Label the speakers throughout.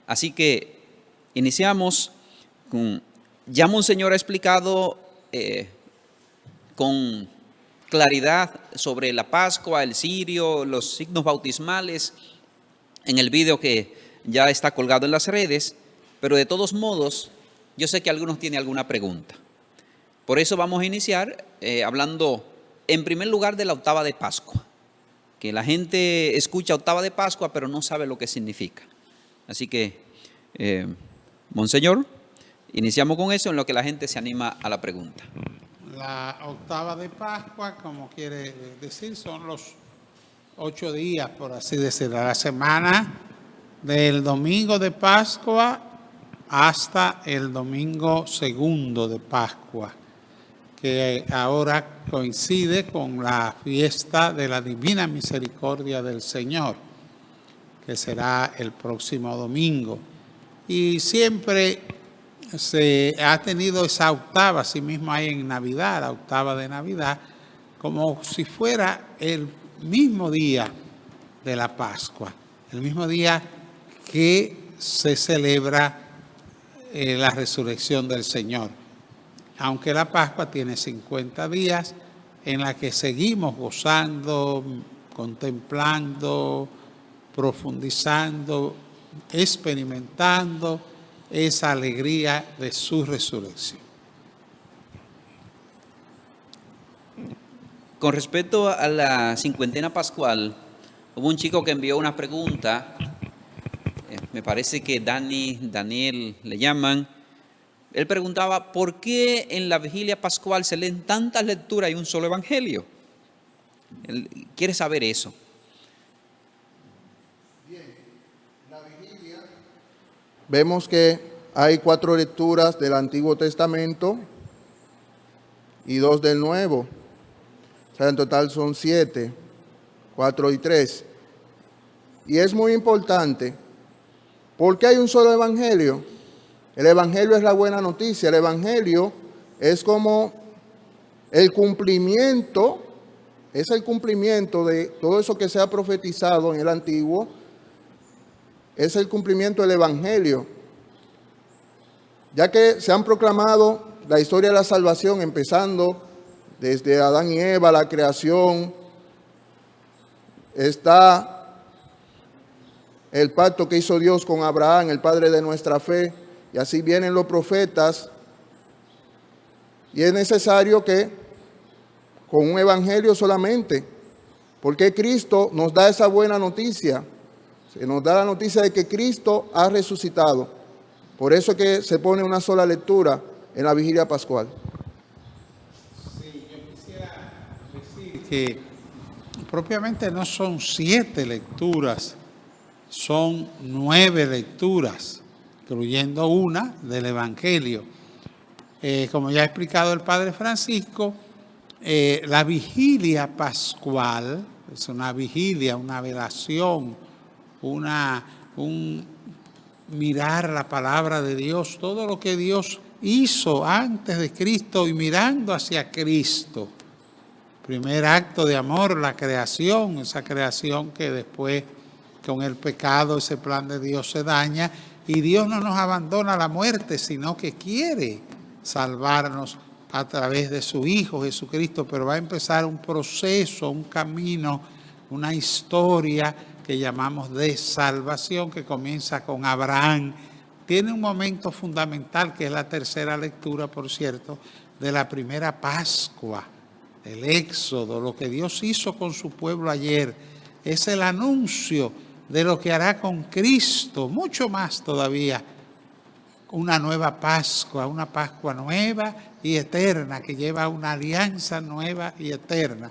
Speaker 1: Así que iniciamos con, ya Monseñor ha explicado con claridad sobre la Pascua, el cirio, los signos bautismales, en el video que ya está colgado en las redes, pero de todos modos, yo sé que algunos tienen alguna pregunta. Por eso vamos a iniciar hablando en primer lugar de la octava de Pascua, que la gente escucha octava de Pascua, pero no sabe lo que significa. Así que, Monseñor, iniciamos con eso en lo que la gente se anima a la pregunta.
Speaker 2: La octava de Pascua, como quiere decir, son los 8 días, por así decirlo, la semana del domingo de Pascua hasta el domingo segundo de Pascua, que ahora coincide con la fiesta de la Divina Misericordia del Señor, que será el próximo domingo. Y siempre se ha tenido esa octava, así mismo hay en Navidad, la octava de Navidad, como si fuera el mismo día de la Pascua, el mismo día que se celebra la resurrección del Señor. Aunque la Pascua tiene 50 días en la que seguimos gozando, contemplando, profundizando, experimentando esa alegría de su resurrección.
Speaker 1: Con respecto a la cincuentena pascual, hubo un chico que envió una pregunta, me parece que Daniel le llaman. Él preguntaba, ¿por qué en la vigilia pascual se leen tantas lecturas y un solo evangelio? Él quiere saber eso.
Speaker 3: Bien, la vigilia, vemos que hay 4 lecturas del Antiguo Testamento y 2 del Nuevo. O sea, en total son 7, 4 y 3. Y es muy importante, ¿por qué hay un solo evangelio? El evangelio es la buena noticia. El evangelio es como el cumplimiento, es el cumplimiento de todo eso que se ha profetizado en el Antiguo, es el cumplimiento del evangelio. Ya que se han proclamado la historia de la salvación, empezando desde Adán y Eva, la creación, está el pacto que hizo Dios con Abraham, el padre de nuestra fe, y así vienen los profetas, y es necesario que con un evangelio solamente, porque Cristo nos da esa buena noticia, se nos da la noticia de que Cristo ha resucitado. Por eso es que se pone una sola lectura en la vigilia pascual.
Speaker 2: Sí, yo quisiera decir que propiamente no son 7 lecturas, son 9 lecturas, incluyendo una del Evangelio. Como ya ha explicado el Padre Francisco, la vigilia pascual es una vigilia, una velación, un mirar la palabra de Dios, todo lo que Dios hizo antes de Cristo y mirando hacia Cristo. Primer acto de amor, la creación, esa creación que después con el pecado ese plan de Dios se daña y Dios no nos abandona a la muerte, sino que quiere salvarnos a través de su Hijo Jesucristo, pero va a empezar un proceso, un camino, una historia que llamamos de salvación, que comienza con Abraham. Tiene un momento fundamental, que es la tercera lectura, por cierto, de la primera Pascua, el Éxodo, lo que Dios hizo con su pueblo ayer. Es el anuncio de lo que hará con Cristo, mucho más todavía, una nueva Pascua, una Pascua nueva y eterna, que lleva una alianza nueva y eterna.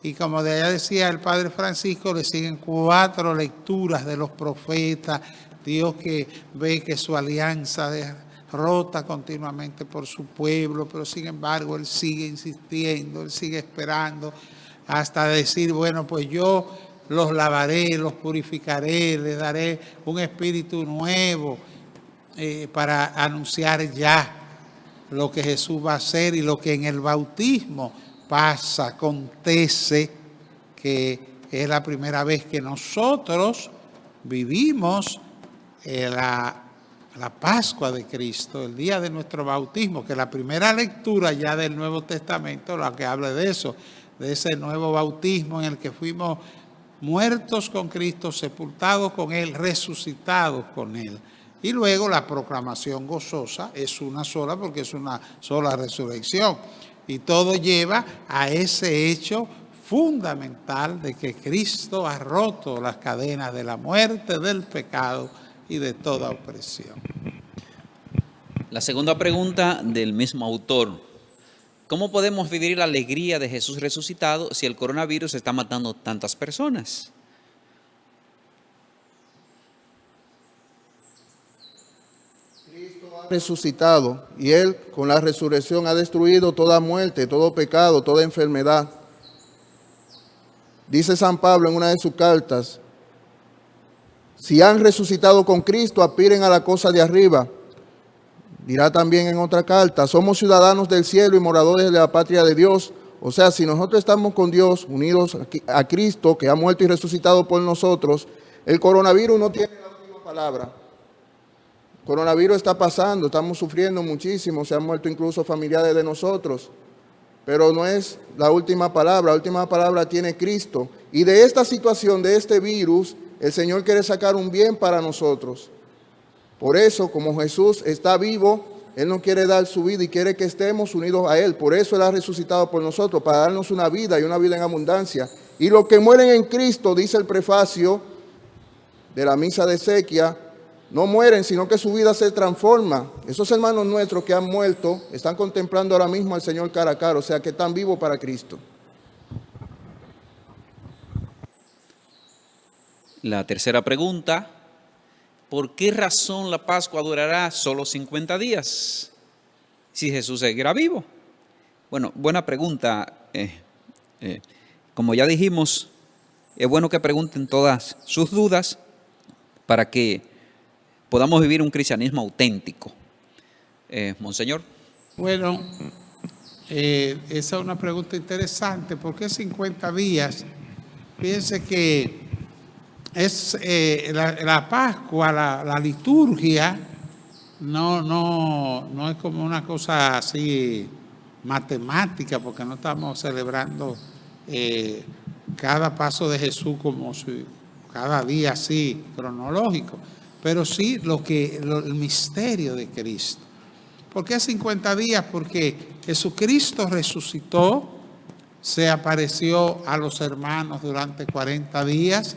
Speaker 2: Y como de allá decía el Padre Francisco, le siguen 4 lecturas de los profetas, Dios que ve que su alianza es rota continuamente por su pueblo, pero sin embargo Él sigue insistiendo, Él sigue esperando, hasta decir, bueno, pues yo los lavaré, los purificaré, les daré un espíritu nuevo para anunciar ya lo que Jesús va a hacer y lo que en el bautismo pasa, acontece, que es la primera vez que nosotros vivimos la Pascua de Cristo, el día de nuestro bautismo, que la primera lectura ya del Nuevo Testamento, la que habla de eso, de ese nuevo bautismo en el que fuimos muertos con Cristo, sepultados con Él, resucitados con Él. Y luego la proclamación gozosa es una sola, porque es una sola resurrección. Y todo lleva a ese hecho fundamental de que Cristo ha roto las cadenas de la muerte, del pecado y de toda opresión.
Speaker 1: La segunda pregunta del mismo autor: ¿cómo podemos vivir la alegría de Jesús resucitado si el coronavirus está matando tantas personas?
Speaker 3: Cristo ha resucitado y Él con la resurrección ha destruido toda muerte, todo pecado, toda enfermedad. Dice San Pablo en una de sus cartas: si han resucitado con Cristo, aspiren a la cosa de arriba. Dirá también en otra carta: somos ciudadanos del cielo y moradores de la patria de Dios. O sea, si nosotros estamos con Dios, unidos a Cristo, que ha muerto y resucitado por nosotros, el coronavirus no tiene la última palabra. El coronavirus está pasando, estamos sufriendo muchísimo, se han muerto incluso familiares de nosotros. Pero no es la última palabra tiene Cristo. Y de esta situación, de este virus, el Señor quiere sacar un bien para nosotros. Por eso, como Jesús está vivo, Él nos quiere dar su vida y quiere que estemos unidos a Él. Por eso Él ha resucitado por nosotros, para darnos una vida y una vida en abundancia. Y los que mueren en Cristo, dice el prefacio de la misa de exequia, no mueren, sino que su vida se transforma. Esos hermanos nuestros que han muerto están contemplando ahora mismo al Señor cara a cara, o sea que están vivos para Cristo.
Speaker 1: La tercera pregunta: ¿por qué razón la Pascua durará solo 50 días si Jesús seguirá vivo? Bueno, buena pregunta. Como ya dijimos, es bueno que pregunten todas sus dudas para que podamos vivir un cristianismo auténtico. Monseñor.
Speaker 2: Bueno, esa es una pregunta interesante. ¿Por qué 50 días? Fíjense que es la Pascua, la liturgia, no es como una cosa así matemática, porque no estamos celebrando cada paso de Jesús como si cada día así cronológico, pero sí el misterio de Cristo. ¿Por qué 50 días? Porque Jesucristo resucitó, se apareció a los hermanos durante 40 días.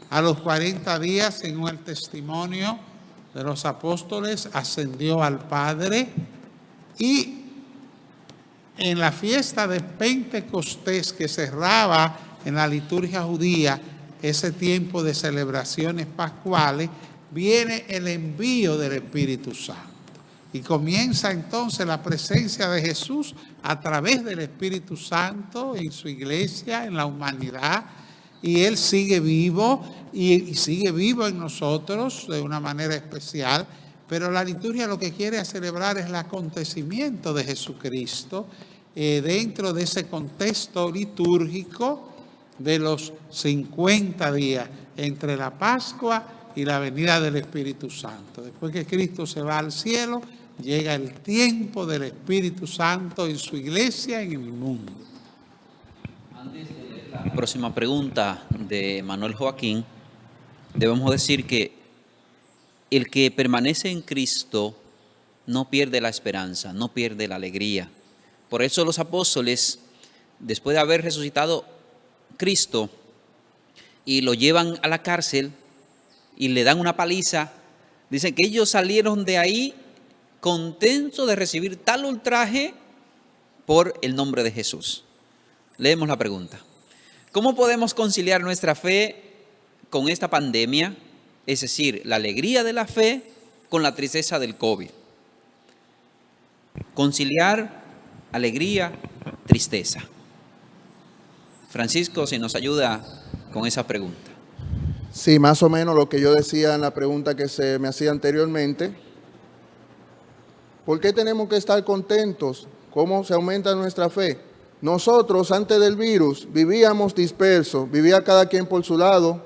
Speaker 2: A los 40 días, según el testimonio de los apóstoles, ascendió al Padre, y en la fiesta de Pentecostés, que cerraba en la liturgia judía ese tiempo de celebraciones pascuales, viene el envío del Espíritu Santo. Y comienza entonces la presencia de Jesús a través del Espíritu Santo en su iglesia, en la humanidad. Y Él sigue vivo y sigue vivo en nosotros de una manera especial. Pero la liturgia lo que quiere celebrar es el acontecimiento de Jesucristo dentro de ese contexto litúrgico de los 50 días entre la Pascua y la venida del Espíritu Santo. Después que Cristo se va al cielo, llega el tiempo del Espíritu Santo en su iglesia, en el mundo.
Speaker 1: Antes de leer la próxima pregunta de Manuel Joaquín, debemos decir que el que permanece en Cristo no pierde la esperanza, no pierde la alegría. Por eso los apóstoles, después de haber resucitado Cristo y lo llevan a la cárcel y le dan una paliza, dicen que ellos salieron de ahí contentos de recibir tal ultraje por el nombre de Jesús. Leemos la pregunta: ¿cómo podemos conciliar nuestra fe con esta pandemia? Es decir, la alegría de la fe con la tristeza del COVID. Conciliar alegría, tristeza. Francisco, si nos ayuda con esa pregunta.
Speaker 3: Sí, más o menos lo que yo decía en la pregunta que se me hacía anteriormente. ¿Por qué tenemos que estar contentos? ¿Cómo se aumenta nuestra fe? Nosotros, antes del virus, vivíamos dispersos, vivía cada quien por su lado.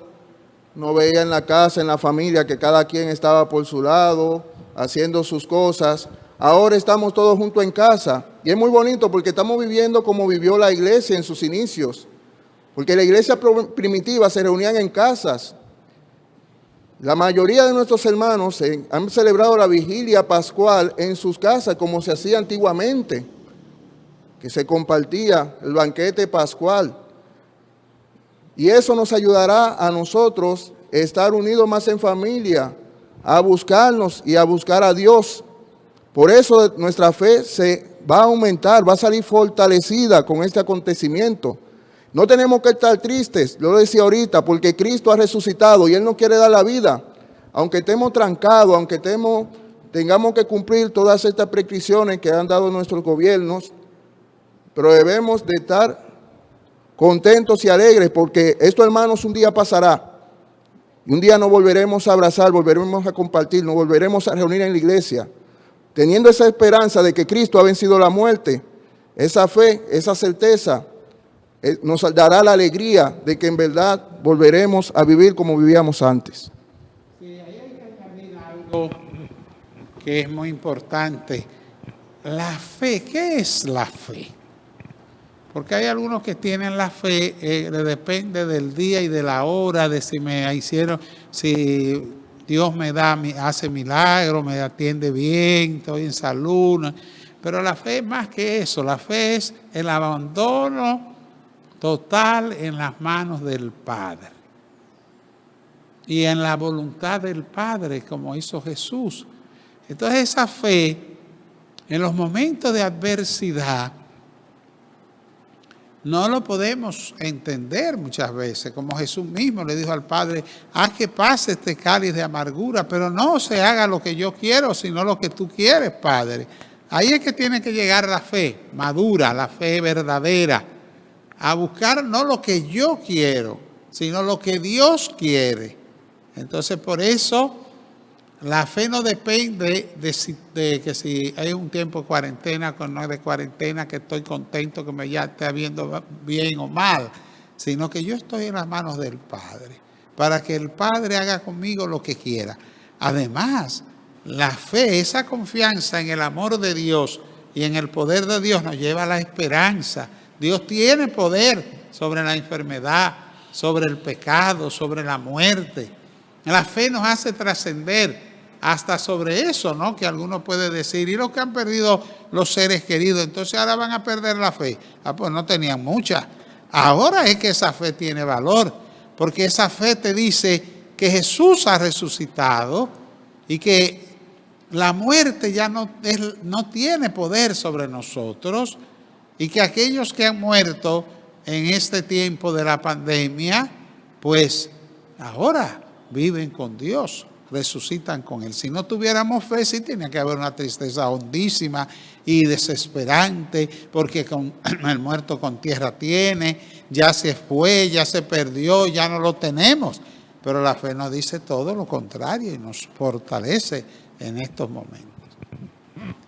Speaker 3: uno veía en la casa, en la familia, que cada quien estaba por su lado, haciendo sus cosas. Ahora estamos todos juntos en casa. Y es muy bonito porque estamos viviendo como vivió la iglesia en sus inicios. Porque la iglesia primitiva se reunían en casas. La mayoría de nuestros hermanos han celebrado la vigilia pascual en sus casas, como se hacía antiguamente, que se compartía el banquete pascual. Y eso nos ayudará a nosotros a estar unidos más en familia, a buscarnos y a buscar a Dios. Por eso nuestra fe se va a aumentar, va a salir fortalecida con este acontecimiento. No tenemos que estar tristes, yo lo decía ahorita, porque Cristo ha resucitado y Él nos quiere dar la vida. Aunque estemos trancados, aunque tengamos que cumplir todas estas prescripciones que han dado nuestros gobiernos, pero debemos de estar contentos y alegres, porque esto, hermanos, un día pasará. Y un día nos volveremos a abrazar, volveremos a compartir, nos volveremos a reunir en la iglesia, teniendo esa esperanza de que Cristo ha vencido la muerte. Esa fe, esa certeza, nos dará la alegría de que en verdad volveremos a vivir como vivíamos antes.
Speaker 2: Sí, ahí hay que añadir algo que es muy importante. La fe, ¿qué es la fe? Porque hay algunos que tienen la fe, depende del día y de la hora, de si Dios me hace milagros, me atiende bien, estoy en salud. Pero la fe es más que eso, la fe es el abandono total en las manos del Padre. Y en la voluntad del Padre, como hizo Jesús. Entonces esa fe, en los momentos de adversidad, no lo podemos entender muchas veces, como Jesús mismo le dijo al Padre, haz que pase este cáliz de amargura, pero no se haga lo que yo quiero, sino lo que tú quieres, Padre. Ahí es que tiene que llegar la fe madura, la fe verdadera, a buscar no lo que yo quiero, sino lo que Dios quiere. Entonces, por eso, la fe no depende de que si hay un tiempo de cuarentena, o no es de cuarentena, que estoy contento, que me ya esté viendo bien o mal, sino que yo estoy en las manos del Padre, para que el Padre haga conmigo lo que quiera. Además, la fe, esa confianza en el amor de Dios y en el poder de Dios nos lleva a la esperanza. Dios tiene poder sobre la enfermedad, sobre el pecado, sobre la muerte. La fe nos hace trascender hasta sobre eso, ¿no? Que alguno puede decir, y los que han perdido los seres queridos, entonces ahora van a perder la fe. Pues no tenían mucha. Ahora es que esa fe tiene valor, porque esa fe te dice que Jesús ha resucitado y que la muerte ya no tiene poder sobre nosotros, y que aquellos que han muerto en este tiempo de la pandemia, pues ahora viven con Dios, resucitan con Él. Si no tuviéramos fe, sí tenía que haber una tristeza hondísima y desesperante, porque el muerto con tierra tiene, ya se fue, ya se perdió, ya no lo tenemos. Pero la fe nos dice todo lo contrario y nos fortalece en estos momentos.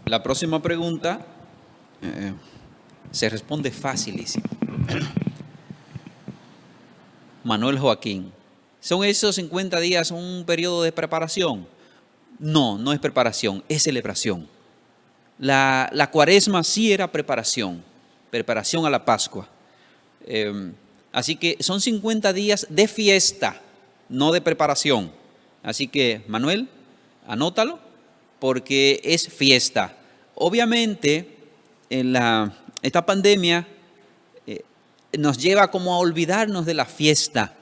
Speaker 1: La próxima pregunta se responde facilísimo. Manuel Joaquín, ¿son esos 50 días un periodo de preparación? No, no es preparación, es celebración. La cuaresma sí era preparación a la Pascua. Así que son 50 días de fiesta, no de preparación. Así que, Manuel, anótalo, porque es fiesta. Obviamente, esta pandemia nos lleva como a olvidarnos de la fiesta,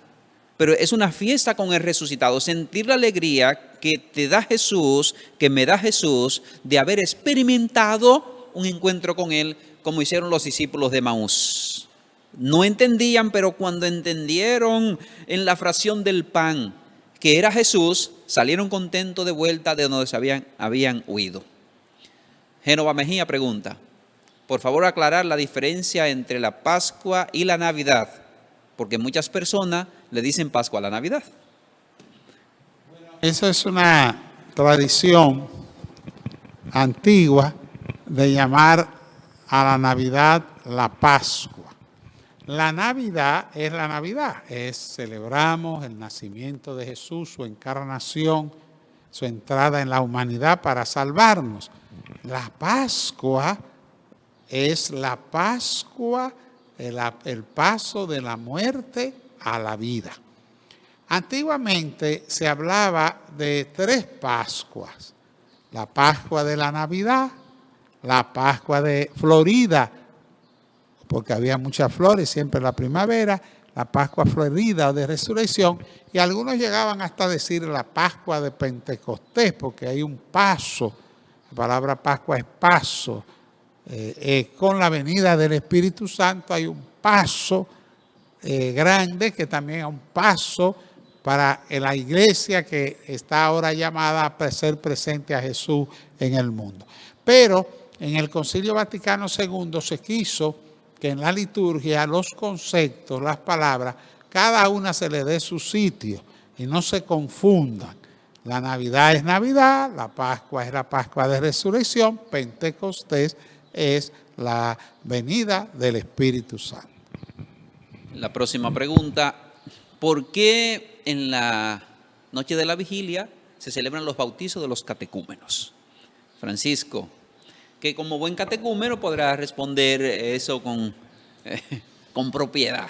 Speaker 1: pero es una fiesta con el resucitado, sentir la alegría que te da Jesús, que me da Jesús, de haber experimentado un encuentro con Él, como hicieron los discípulos de Emaús. No entendían, pero cuando entendieron en la fracción del pan que era Jesús, salieron contentos de vuelta de donde se habían huido. Génova Mejía pregunta, por favor aclarar la diferencia entre la Pascua y la Navidad, porque muchas personas le dicen Pascua a la Navidad.
Speaker 2: Eso es una tradición antigua de llamar a la Navidad la Pascua. La Navidad es la Navidad, celebramos el nacimiento de Jesús, su encarnación, su entrada en la humanidad para salvarnos. La Pascua es la Pascua, el paso de la muerte a la vida. Antiguamente se hablaba de 3 Pascuas: la Pascua de la Navidad, la Pascua de Florida, porque había muchas flores siempre en la primavera, la Pascua Florida o de Resurrección, y algunos llegaban hasta decir la Pascua de Pentecostés, porque hay un paso, la palabra Pascua es paso, con la venida del Espíritu Santo hay un paso grande, que también es un paso para la iglesia que está ahora llamada a ser presente a Jesús en el mundo. Pero en el Concilio Vaticano II se quiso que en la liturgia los conceptos, las palabras, cada una se le dé su sitio y no se confundan. La Navidad es Navidad, la Pascua es la Pascua de Resurrección, Pentecostés es la venida del Espíritu Santo.
Speaker 1: La próxima pregunta: ¿por qué en la noche de la vigilia se celebran los bautizos de los catecúmenos? Francisco, que como buen catecúmeno podrá responder eso con propiedad.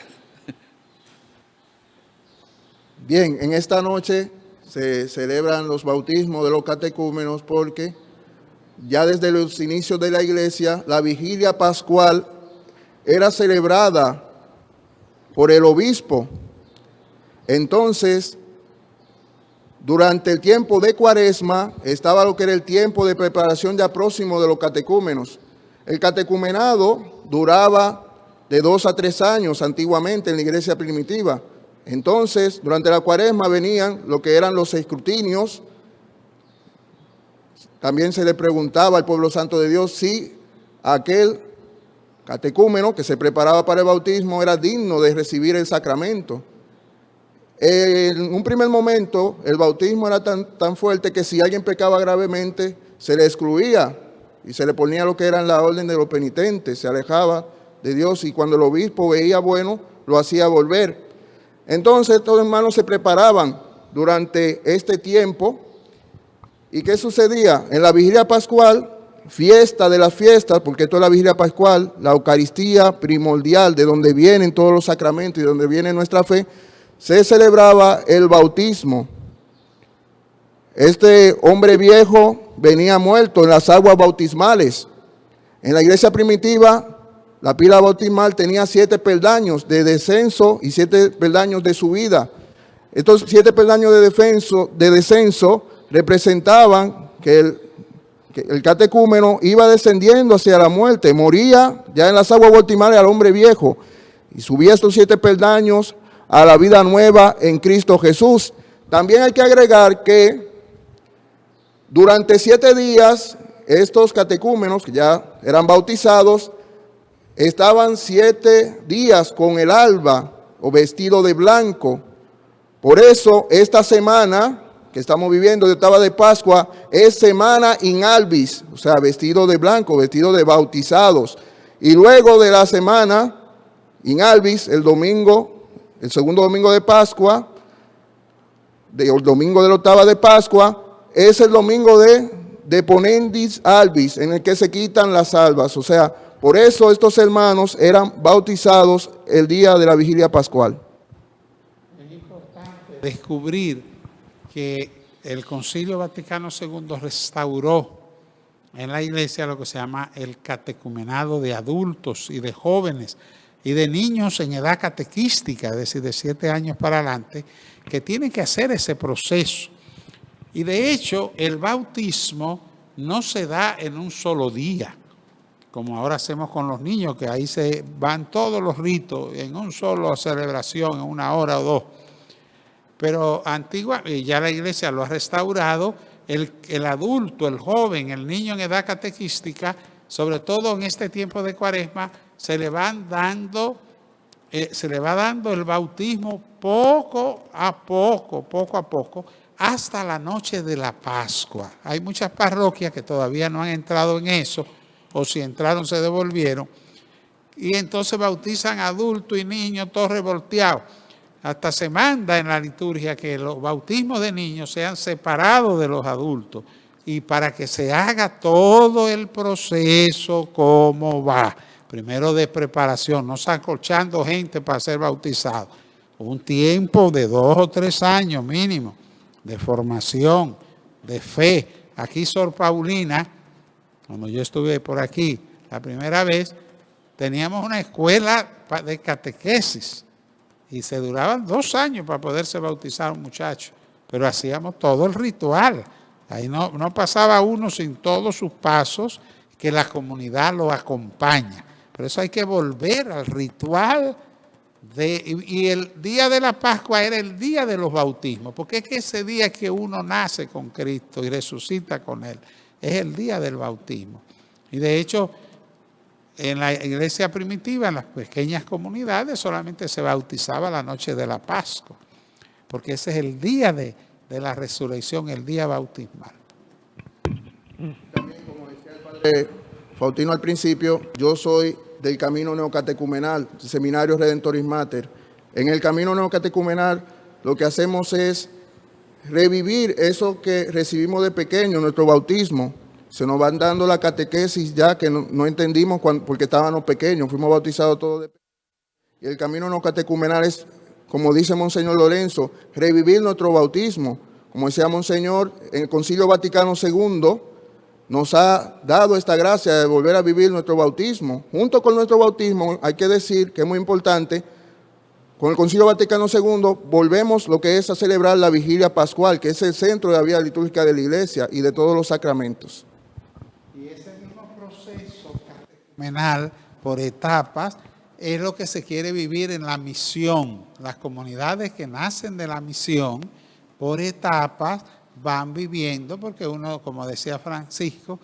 Speaker 3: Bien, en esta noche se celebran los bautismos de los catecúmenos porque ya desde los inicios de la iglesia, la vigilia pascual era celebrada por el obispo. Entonces, durante el tiempo de Cuaresma, estaba lo que era el tiempo de preparación ya próximo de los catecúmenos. El catecumenado duraba de 2 a 3 años antiguamente en la iglesia primitiva. Entonces, durante la Cuaresma venían lo que eran los escrutinios. También se le preguntaba al pueblo santo de Dios si aquel catecúmeno que se preparaba para el bautismo era digno de recibir el sacramento. En un primer momento, el bautismo era tan fuerte que si alguien pecaba gravemente, se le excluía y se le ponía lo que era en la orden de los penitentes, se alejaba de Dios, y cuando el obispo veía bueno, lo hacía volver. Entonces, todos los hermanos se preparaban durante este tiempo. ¿Y qué sucedía? En la vigilia pascual, fiesta de las fiestas, porque esto es la vigilia pascual, la Eucaristía primordial, de donde vienen todos los sacramentos y de donde viene nuestra fe, se celebraba el bautismo. Este hombre viejo venía muerto en las aguas bautismales. En la iglesia primitiva, la pila bautismal tenía 7 peldaños de descenso y 7 peldaños de subida. Estos 7 peldaños de descenso representaban que el catecúmeno iba descendiendo hacia la muerte, moría ya en las aguas bautismales al hombre viejo y subía estos 7 peldaños a la vida nueva en Cristo Jesús. También hay que agregar que durante 7 días estos catecúmenos que ya eran bautizados estaban 7 días con el alba o vestido de blanco. Por eso esta semana que estamos viviendo de octava de Pascua es semana in albis, o sea, vestido de blanco, vestido de bautizados. Y luego de la semana in albis, el domingo, el segundo domingo de Pascua, el domingo de la octava de Pascua, es el domingo de ponendis albis, en el que se quitan las albas. O sea, por eso estos hermanos eran bautizados el día de la vigilia pascual.
Speaker 2: Es importante descubrir que el Concilio Vaticano II restauró en la iglesia lo que se llama el catecumenado de adultos y de jóvenes y de niños en edad catequística, es decir, de 7 años para adelante, que tienen que hacer ese proceso. Y de hecho, el bautismo no se da en un solo día, como ahora hacemos con los niños, que ahí se van todos los ritos en una sola celebración, en 1 hora o 2. Pero ya la iglesia lo ha restaurado, el adulto, el joven, el niño en edad catequística, sobre todo en este tiempo de Cuaresma, se le va dando el bautismo poco a poco, hasta la noche de la Pascua. Hay muchas parroquias que todavía no han entrado en eso, o si entraron se devolvieron, y entonces bautizan adultos y niños, todos revolteados. Hasta se manda en la liturgia que los bautismos de niños sean separados de los adultos y para que se haga todo el proceso como va. Primero de preparación, no sacochando gente para ser bautizado. Un tiempo de 2 o 3 años mínimo de formación, de fe. Aquí Sor Paulina, cuando yo estuve por aquí la primera vez, teníamos una escuela de catequesis y se duraban 2 años para poderse bautizar un muchacho, pero hacíamos todo el ritual. Ahí no pasaba uno sin todos sus pasos, que la comunidad lo acompaña. Por eso hay que volver al ritual. Y el día de la Pascua era el día de los bautismos, porque es que ese día que uno nace con Cristo y resucita con Él, es el día del bautismo. Y de hecho, en la iglesia primitiva, en las pequeñas comunidades, solamente se bautizaba la noche de la Pascua, porque ese es el día de la resurrección, el día bautismal.
Speaker 3: También, como decía el padre Faustino al principio, yo soy del camino neocatecumenal, Seminario Redentoris Mater. En el camino neocatecumenal lo que hacemos es revivir eso que recibimos de pequeño, nuestro bautismo. Se nos van dando la catequesis ya que no entendimos porque estábamos pequeños, fuimos bautizados todos de pequeños. Y el camino neocatecumenal es, como dice Monseñor Lorenzo, revivir nuestro bautismo. Como decía Monseñor, en el Concilio Vaticano II nos ha dado esta gracia de volver a vivir nuestro bautismo. Junto con nuestro bautismo, hay que decir que es muy importante, con el Concilio Vaticano II volvemos lo que es a celebrar la Vigilia Pascual, que es el centro de la vida litúrgica de la Iglesia y de todos los sacramentos.
Speaker 2: Y ese mismo proceso catecumenal por etapas es lo que se quiere vivir en la misión. Las comunidades que nacen de la misión por etapas van viviendo, porque uno, como decía Francisco,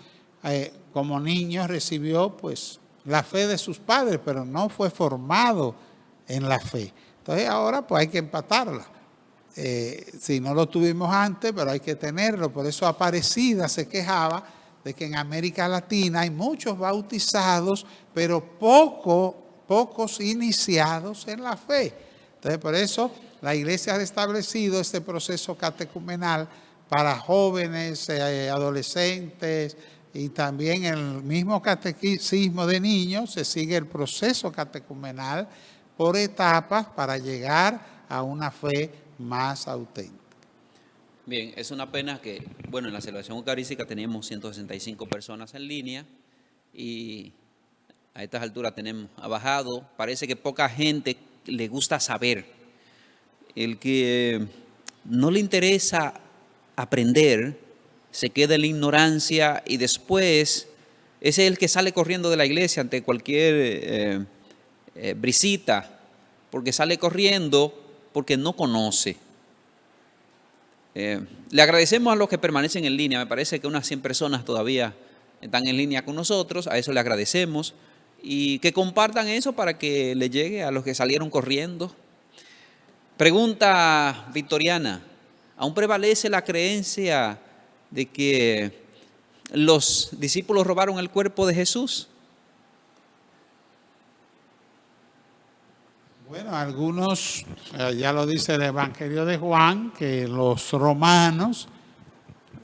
Speaker 2: como niño recibió pues la fe de sus padres, pero no fue formado en la fe. Entonces ahora pues hay que empatarla. Si no lo tuvimos antes, pero hay que tenerlo. Por eso Aparecida se quejaba de que en América Latina hay muchos bautizados, pero pocos iniciados en la fe. Entonces por eso la Iglesia ha establecido este proceso catecumenal para jóvenes, adolescentes y también en el mismo catecismo de niños se sigue el proceso catecumenal por etapas para llegar a una fe más auténtica.
Speaker 1: Bien, es una pena que, bueno, en la celebración eucarística teníamos 165 personas en línea y a estas alturas ha bajado. Parece que poca gente le gusta saber. El que no le interesa aprender se queda en la ignorancia y después ese es el que sale corriendo de la iglesia ante cualquier brisita, porque sale corriendo porque no conoce. Le agradecemos a los que permanecen en línea. Me parece que unas 100 personas todavía están en línea con nosotros. A eso le agradecemos y que compartan eso para que le llegue a los que salieron corriendo. Pregunta Victoriana: ¿aún prevalece la creencia de que los discípulos robaron el cuerpo de Jesús?
Speaker 2: Bueno, algunos, ya lo dice el Evangelio de Juan, que los romanos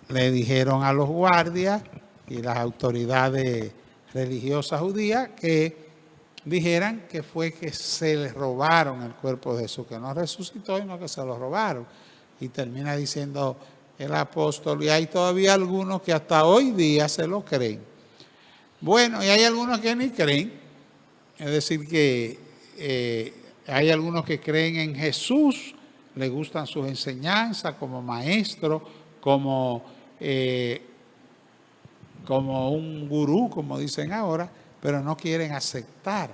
Speaker 2: le dijeron a los guardias y las autoridades religiosas judías que dijeran que fue que se les robaron el cuerpo de Jesús, que no resucitó, sino que se lo robaron. Y termina diciendo el apóstol, y hay todavía algunos que hasta hoy día se lo creen. Bueno, y hay algunos que ni creen, es decir que hay algunos que creen en Jesús, les gustan sus enseñanzas como maestro, como un gurú, como dicen ahora, pero no quieren aceptar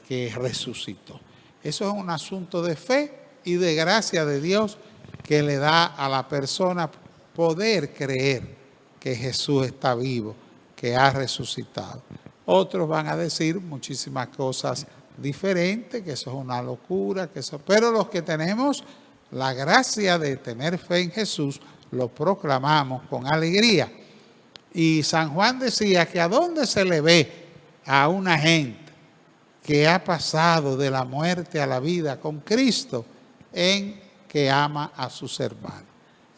Speaker 2: que resucitó. Eso es un asunto de fe y de gracia de Dios que le da a la persona poder creer que Jesús está vivo, que ha resucitado. Otros van a decir muchísimas cosas diferentes, que eso es una locura, pero los que tenemos la gracia de tener fe en Jesús, lo proclamamos con alegría. Y San Juan decía que a dónde se le ve a una gente que ha pasado de la muerte a la vida con Cristo, en que ama a sus hermanos.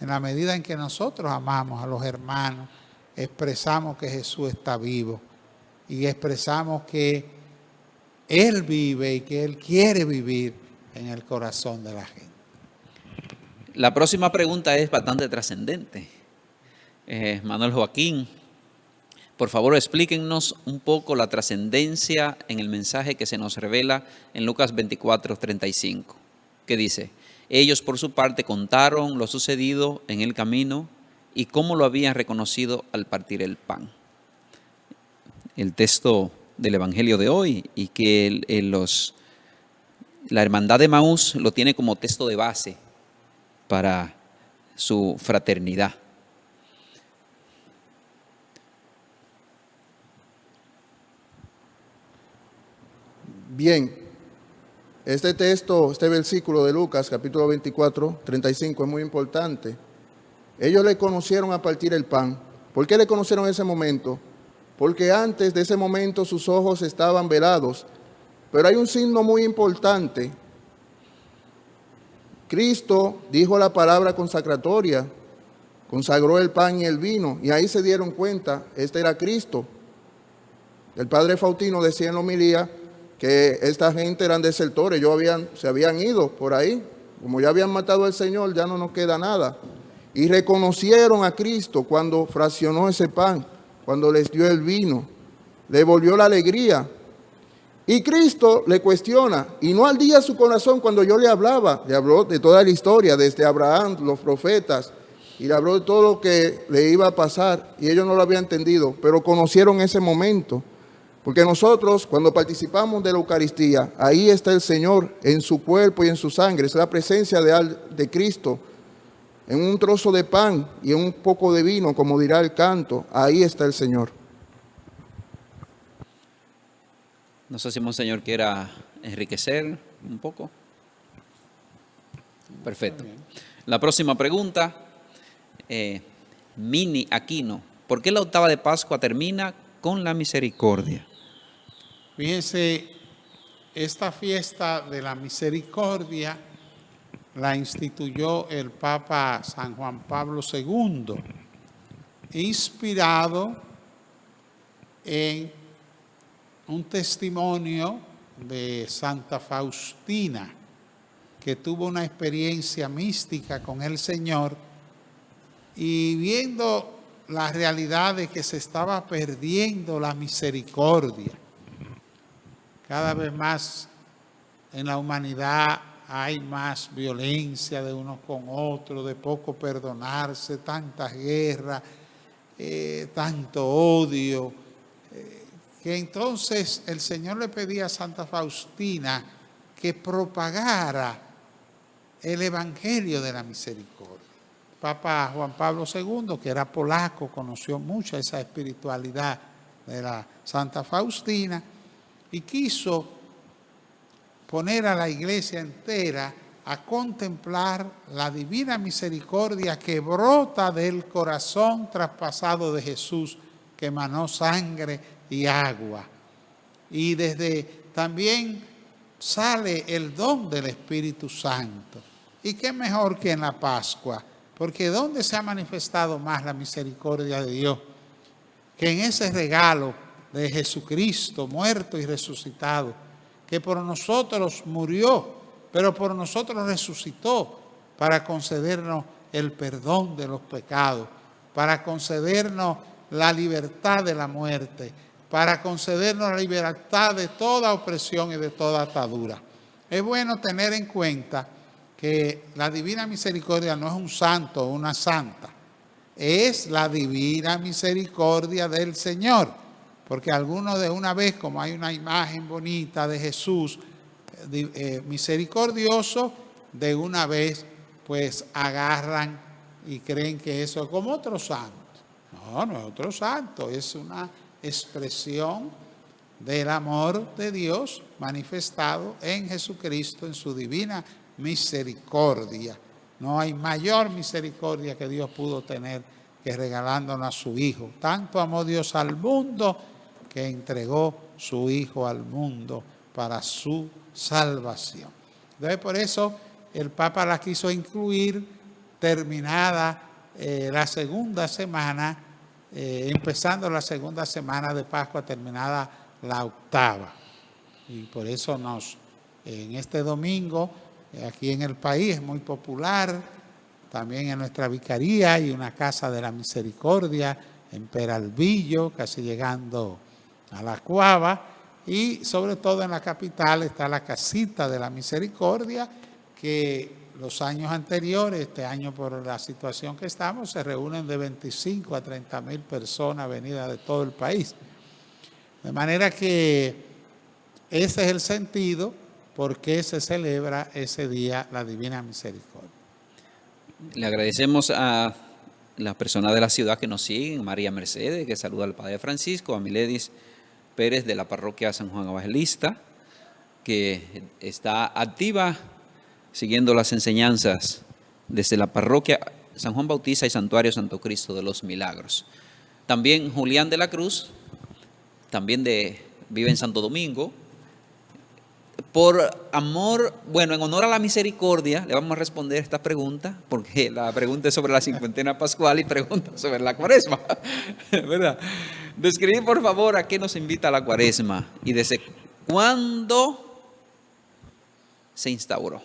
Speaker 2: En la medida en que nosotros amamos a los hermanos, expresamos que Jesús está vivo y expresamos que Él vive y que Él quiere vivir en el corazón de la gente.
Speaker 1: La próxima pregunta es bastante trascendente. Manuel Joaquín, por favor explíquennos un poco la trascendencia en el mensaje que se nos revela en Lucas 24:35, que dice: ellos por su parte contaron lo sucedido en el camino y cómo lo habían reconocido al partir el pan. El texto del Evangelio de hoy, y que la hermandad de Emaús lo tiene como texto de base para su fraternidad.
Speaker 3: Bien, este texto, este versículo de Lucas, capítulo 24, 35, es muy importante. Ellos le conocieron a partir el pan. ¿Por qué le conocieron en ese momento? Porque antes de ese momento sus ojos estaban velados. Pero hay un signo muy importante. Cristo dijo la palabra consacratoria, consagró el pan y el vino, y ahí se dieron cuenta, este era Cristo. El padre Faustino decía en la homilía que esta gente eran desertores, se habían ido por ahí, como ya habían matado al Señor, ya no nos queda nada. Y reconocieron a Cristo cuando fraccionó ese pan, cuando les dio el vino, le volvió la alegría. Y Cristo le cuestiona, y no ardía su corazón cuando yo le habló de toda la historia, desde Abraham, los profetas, y le habló de todo lo que le iba a pasar, y ellos no lo habían entendido, pero conocieron ese momento. Porque nosotros, cuando participamos de la Eucaristía, ahí está el Señor en su cuerpo y en su sangre, es la presencia de Cristo, en un trozo de pan y en un poco de vino, como dirá el canto, ahí está el Señor.
Speaker 1: No sé si Monseñor quiera enriquecer un poco. Perfecto. La próxima pregunta, Mini Aquino. ¿Por qué la octava de Pascua termina con la misericordia?
Speaker 2: Fíjense, esta fiesta de la misericordia la instituyó el Papa San Juan Pablo II, inspirado en un testimonio de Santa Faustina, que tuvo una experiencia mística con el Señor y viendo la realidad de que se estaba perdiendo la misericordia. Cada vez más en la humanidad hay más violencia de unos con otros, de poco perdonarse, tantas guerras, tanto odio, que entonces el Señor le pedía a Santa Faustina que propagara el Evangelio de la misericordia. Papa Juan Pablo II, que era polaco, conoció mucho esa espiritualidad de la Santa Faustina y quiso poner a la iglesia entera a contemplar la divina misericordia que brota del corazón traspasado de Jesús, que emanó sangre y agua. Y desde también sale el don del Espíritu Santo. ¿Y qué mejor que en la Pascua? Porque ¿dónde se ha manifestado más la misericordia de Dios? Que en ese regalo de Jesucristo, muerto y resucitado, que por nosotros murió, pero por nosotros resucitó para concedernos el perdón de los pecados, para concedernos la libertad de la muerte, para concedernos la libertad de toda opresión y de toda atadura. Es bueno tener en cuenta que la divina misericordia no es un santo o una santa, es la divina misericordia del Señor. Porque algunos de una vez, como hay una imagen bonita de Jesús misericordioso, de una vez pues agarran y creen que eso es como otro santo. No, no es otro santo, es una expresión del amor de Dios manifestado en Jesucristo, en su divina misericordia. No hay mayor misericordia que Dios pudo tener que regalándonos a su Hijo. Tanto amó Dios al mundo que entregó su Hijo al mundo para su salvación. Entonces, por eso el Papa la quiso incluir terminada la segunda semana, empezando la segunda semana de Pascua, terminada la octava. Y por eso en este domingo, aquí en el país es muy popular, también en nuestra vicaría hay una Casa de la Misericordia en Peralvillo, casi llegando a la Cuava, y sobre todo en la capital está la Casita de la Misericordia, que los años anteriores, este año por la situación que estamos, se reúnen de 25 a 30 mil personas venidas de todo el país. De manera que ese es el sentido por qué se celebra ese día la Divina Misericordia.
Speaker 1: Le agradecemos a las personas de la ciudad que nos siguen, María Mercedes, que saluda al Padre Francisco, a Miledis Pérez de la parroquia San Juan Evangelista, que está activa siguiendo las enseñanzas desde la parroquia San Juan Bautista y Santuario Santo Cristo de los Milagros. También Julián de la Cruz, también vive en Santo Domingo. Por amor, bueno, en honor a la misericordia, le vamos a responder esta pregunta, porque la pregunta es sobre la cincuentena pascual y pregunta sobre la cuaresma, ¿verdad? Describir, por favor, a qué nos invita la cuaresma y desde cuándo se instauró.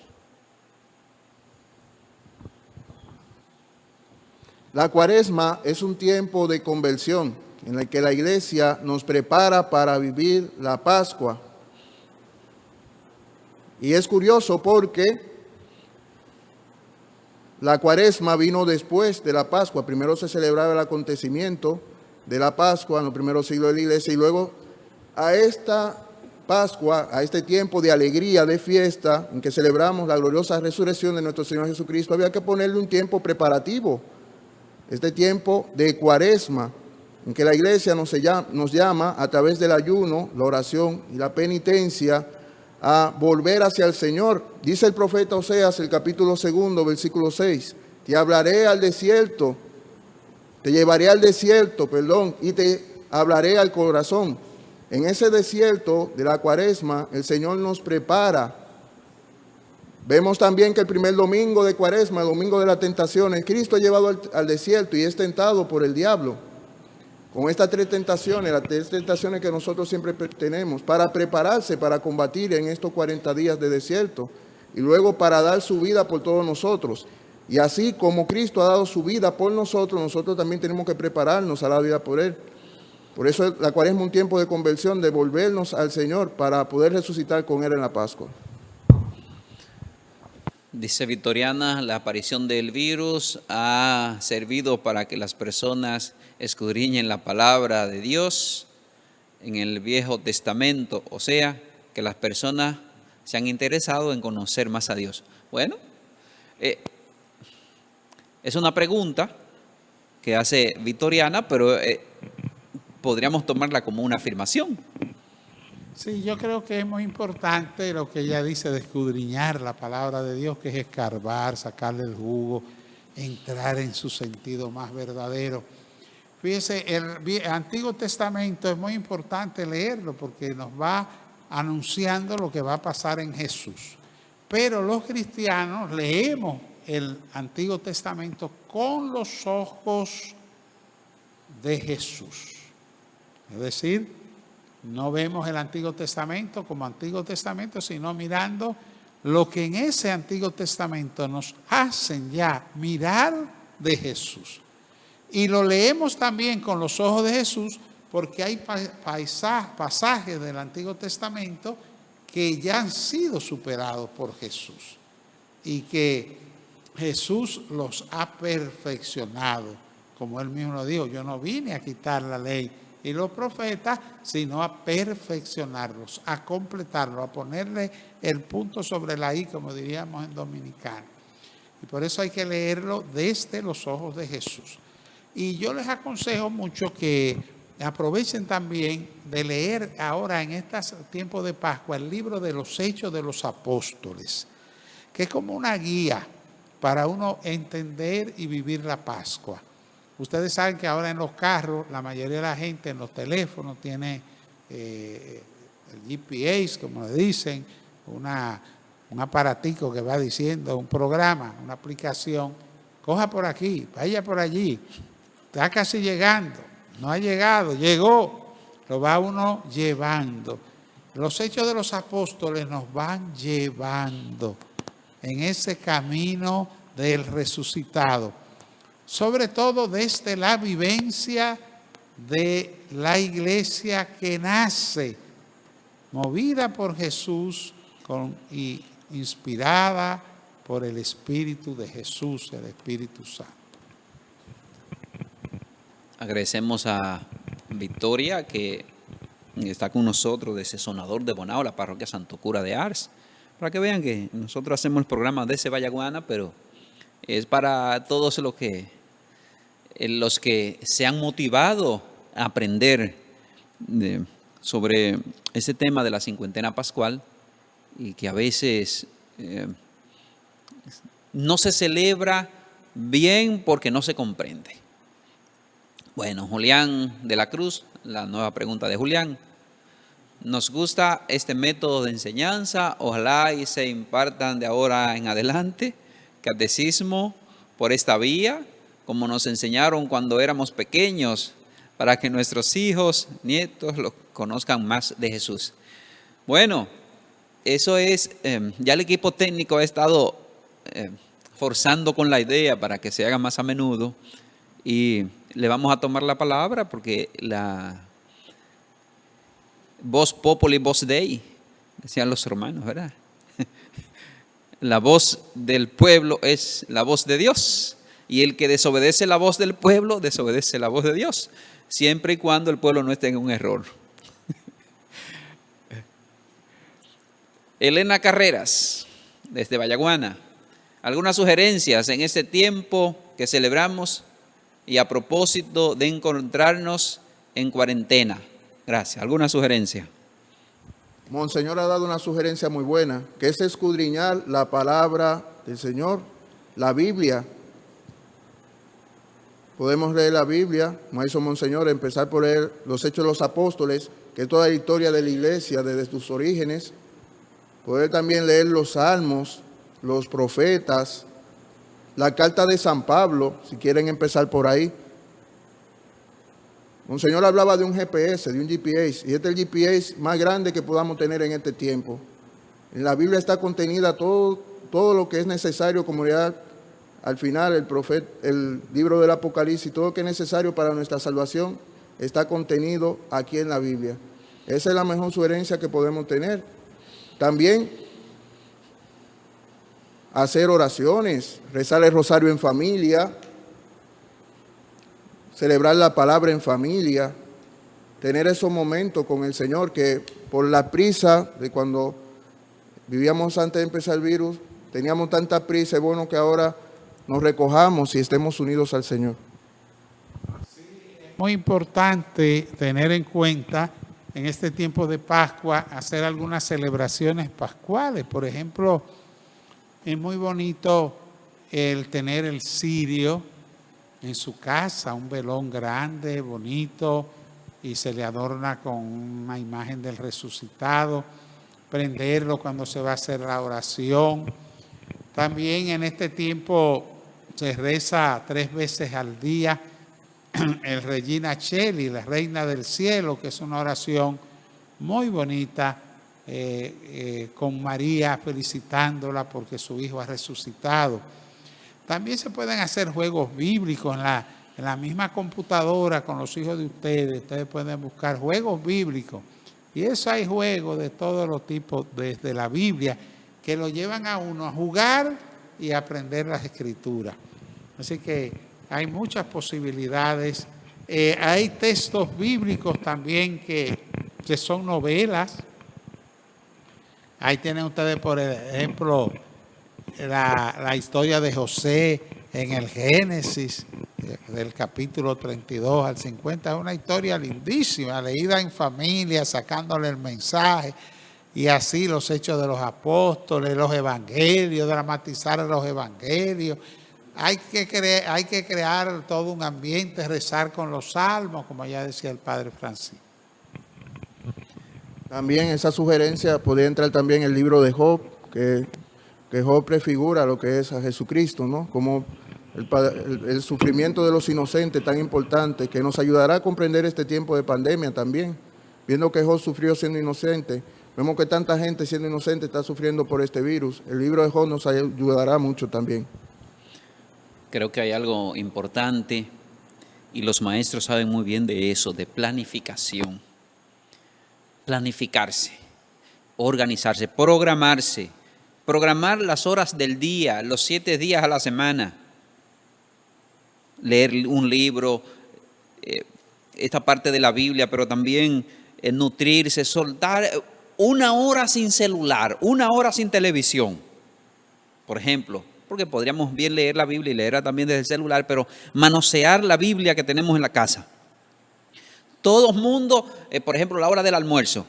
Speaker 3: La cuaresma es un tiempo de conversión en el que la iglesia nos prepara para vivir la Pascua. Y es curioso porque la cuaresma vino después de la Pascua. Primero se celebraba el acontecimiento de la Pascua en los primeros siglos de la iglesia y luego a esta Pascua, a este tiempo de alegría, de fiesta, en que celebramos la gloriosa resurrección de nuestro Señor Jesucristo, había que ponerle un tiempo preparativo. Este tiempo de cuaresma, en que la iglesia nos llama a través del ayuno, la oración y la penitencia a volver hacia el Señor. Dice el profeta Oseas, el capítulo 2, versículo 6, te llevaré al desierto, y te hablaré al corazón. En ese desierto de la cuaresma, el Señor nos prepara. Vemos también que el primer domingo de cuaresma, el domingo de la tentación, Cristo es llevado al desierto y es tentado por el diablo. Con estas tres tentaciones, las tres tentaciones que nosotros siempre tenemos, para prepararse, para combatir en estos 40 días de desierto, y luego para dar su vida por todos nosotros. Y así como Cristo ha dado su vida por nosotros, nosotros también tenemos que prepararnos a la vida por Él. Por eso la cuaresma es un tiempo de conversión, de volvernos al Señor para poder resucitar con Él en la Pascua.
Speaker 1: Dice Victoriana, la aparición del virus ha servido para que las personas escudriñen la palabra de Dios en el Viejo Testamento, o sea, que las personas se han interesado en conocer más a Dios. Bueno, es una pregunta que hace Victoriana, pero podríamos tomarla como una afirmación.
Speaker 2: Sí, yo creo que es muy importante lo que ella dice de escudriñar la palabra de Dios, que es escarbar, sacarle el jugo, entrar en su sentido más verdadero. Fíjese, el Antiguo Testamento es muy importante leerlo porque nos va anunciando lo que va a pasar en Jesús. Pero los cristianos leemos el Antiguo Testamento con los ojos de Jesús. Es decir, no vemos el Antiguo Testamento como Antiguo Testamento, sino mirando lo que en ese Antiguo Testamento nos hacen ya mirar de Jesús. Y lo leemos también con los ojos de Jesús porque hay pasajes del Antiguo Testamento que ya han sido superados por Jesús y que Jesús los ha perfeccionado. Como él mismo lo dijo, yo no vine a quitar la ley y los profetas, sino a perfeccionarlos, a completarlos, a ponerle el punto sobre la I, como diríamos en dominicano. Y por eso hay que leerlo desde los ojos de Jesús. Y yo les aconsejo mucho que aprovechen también de leer ahora en estos tiempos de Pascua el libro de los Hechos de los Apóstoles, que es como una guía para uno entender y vivir la Pascua. Ustedes saben que ahora en los carros, la mayoría de la gente en los teléfonos tiene el GPS, como le dicen, un aparatico que va diciendo, un programa, una aplicación, coja por aquí, vaya por allí, está casi llegando, no ha llegado, llegó, lo va uno llevando. Los hechos de los apóstoles nos van llevando en ese camino del resucitado, sobre todo desde la vivencia de la iglesia que nace, movida por Jesús y inspirada por el Espíritu de Jesús, el Espíritu Santo.
Speaker 1: Agradecemos a Victoria, que está con nosotros desde Sonador de Bonao, la parroquia Santo Cura de Ars, para que vean que nosotros hacemos el programa desde Vallaguana, pero es para todos los que se han motivado a aprender sobre ese tema de la cincuentena pascual, y que a veces no se celebra bien porque no se comprende. Bueno, Julián de la Cruz, la nueva pregunta de Julián. Nos gusta este método de enseñanza, ojalá y se impartan de ahora en adelante catecismo por esta vía, como nos enseñaron cuando éramos pequeños, para que nuestros hijos, nietos, lo conozcan más de Jesús. Bueno, eso es, ya el equipo técnico ha estado forzando con la idea para que se haga más a menudo, y le vamos a tomar la palabra porque la voz populi, voz dei, decían los romanos, ¿verdad? La voz del pueblo es la voz de Dios, y el que desobedece la voz del pueblo, desobedece la voz de Dios, siempre y cuando el pueblo no esté en un error. Elena Carreras, desde Vallaguana. Algunas sugerencias en este tiempo que celebramos y a propósito de encontrarnos en cuarentena. Gracias. ¿Alguna sugerencia?
Speaker 3: Monseñor ha dado una sugerencia muy buena, que es escudriñar la palabra del Señor, la Biblia. Podemos leer la Biblia, como hizo Monseñor, empezar por leer los Hechos de los Apóstoles, que es toda la historia de la iglesia desde sus orígenes. Poder también leer los Salmos, los profetas, la carta de San Pablo, si quieren empezar por ahí. Monseñor hablaba de un GPS, de un GPS, y este es el GPS más grande que podamos tener en este tiempo. En la Biblia está contenida todo lo que es necesario, como ya al final el libro del Apocalipsis, todo lo que es necesario para nuestra salvación está contenido aquí en la Biblia. Esa es la mejor sugerencia que podemos tener. También hacer oraciones, rezar el rosario en familia, celebrar la palabra en familia, tener esos momentos con el Señor que por la prisa de cuando vivíamos antes de empezar el virus, teníamos tanta prisa, es bueno que ahora nos recojamos y estemos unidos al Señor.
Speaker 2: Muy importante tener en cuenta en este tiempo de Pascua hacer algunas celebraciones pascuales. Por ejemplo, es muy bonito el tener el cirio en su casa, un velón grande, bonito, y se le adorna con una imagen del resucitado, prenderlo cuando se va a hacer la oración. También en este tiempo se reza 3 veces al día el Regina Coeli, la Reina del Cielo, que es una oración muy bonita, con María felicitándola porque su hijo ha resucitado. También se pueden hacer juegos bíblicos en la misma computadora con los hijos de ustedes. Ustedes pueden buscar juegos bíblicos. Y eso hay juegos de todos los tipos desde la Biblia que lo llevan a uno a jugar y a aprender las escrituras. Así que hay muchas posibilidades. Hay textos bíblicos también que son novelas. Ahí tienen ustedes, por ejemplo, la historia de José en el Génesis, del capítulo 32 al 50. Es una historia lindísima, leída en familia, sacándole el mensaje. Y así los hechos de los apóstoles, los evangelios, dramatizar los evangelios. Hay que crear todo un ambiente, rezar con los salmos, como ya decía el Padre Francisco.
Speaker 3: También esa sugerencia podría entrar también en el libro de Job, que Job prefigura lo que es a Jesucristo, ¿no? Como el sufrimiento de los inocentes tan importante, que nos ayudará a comprender este tiempo de pandemia también. Viendo que Job sufrió siendo inocente, vemos que tanta gente siendo inocente está sufriendo por este virus. El libro de Job nos ayudará mucho también.
Speaker 1: Creo que hay algo importante y los maestros saben muy bien de eso, de planificación. Planificarse, organizarse, programarse, programar las horas del día, los 7 días a la semana, leer un libro, esta parte de la Biblia, pero también nutrirse, soltar 1 hora sin celular, 1 hora sin televisión, por ejemplo, porque podríamos bien leer la Biblia y leerla también desde el celular, pero manosear la Biblia que tenemos en la casa. Todo el mundo, por ejemplo, la hora del almuerzo.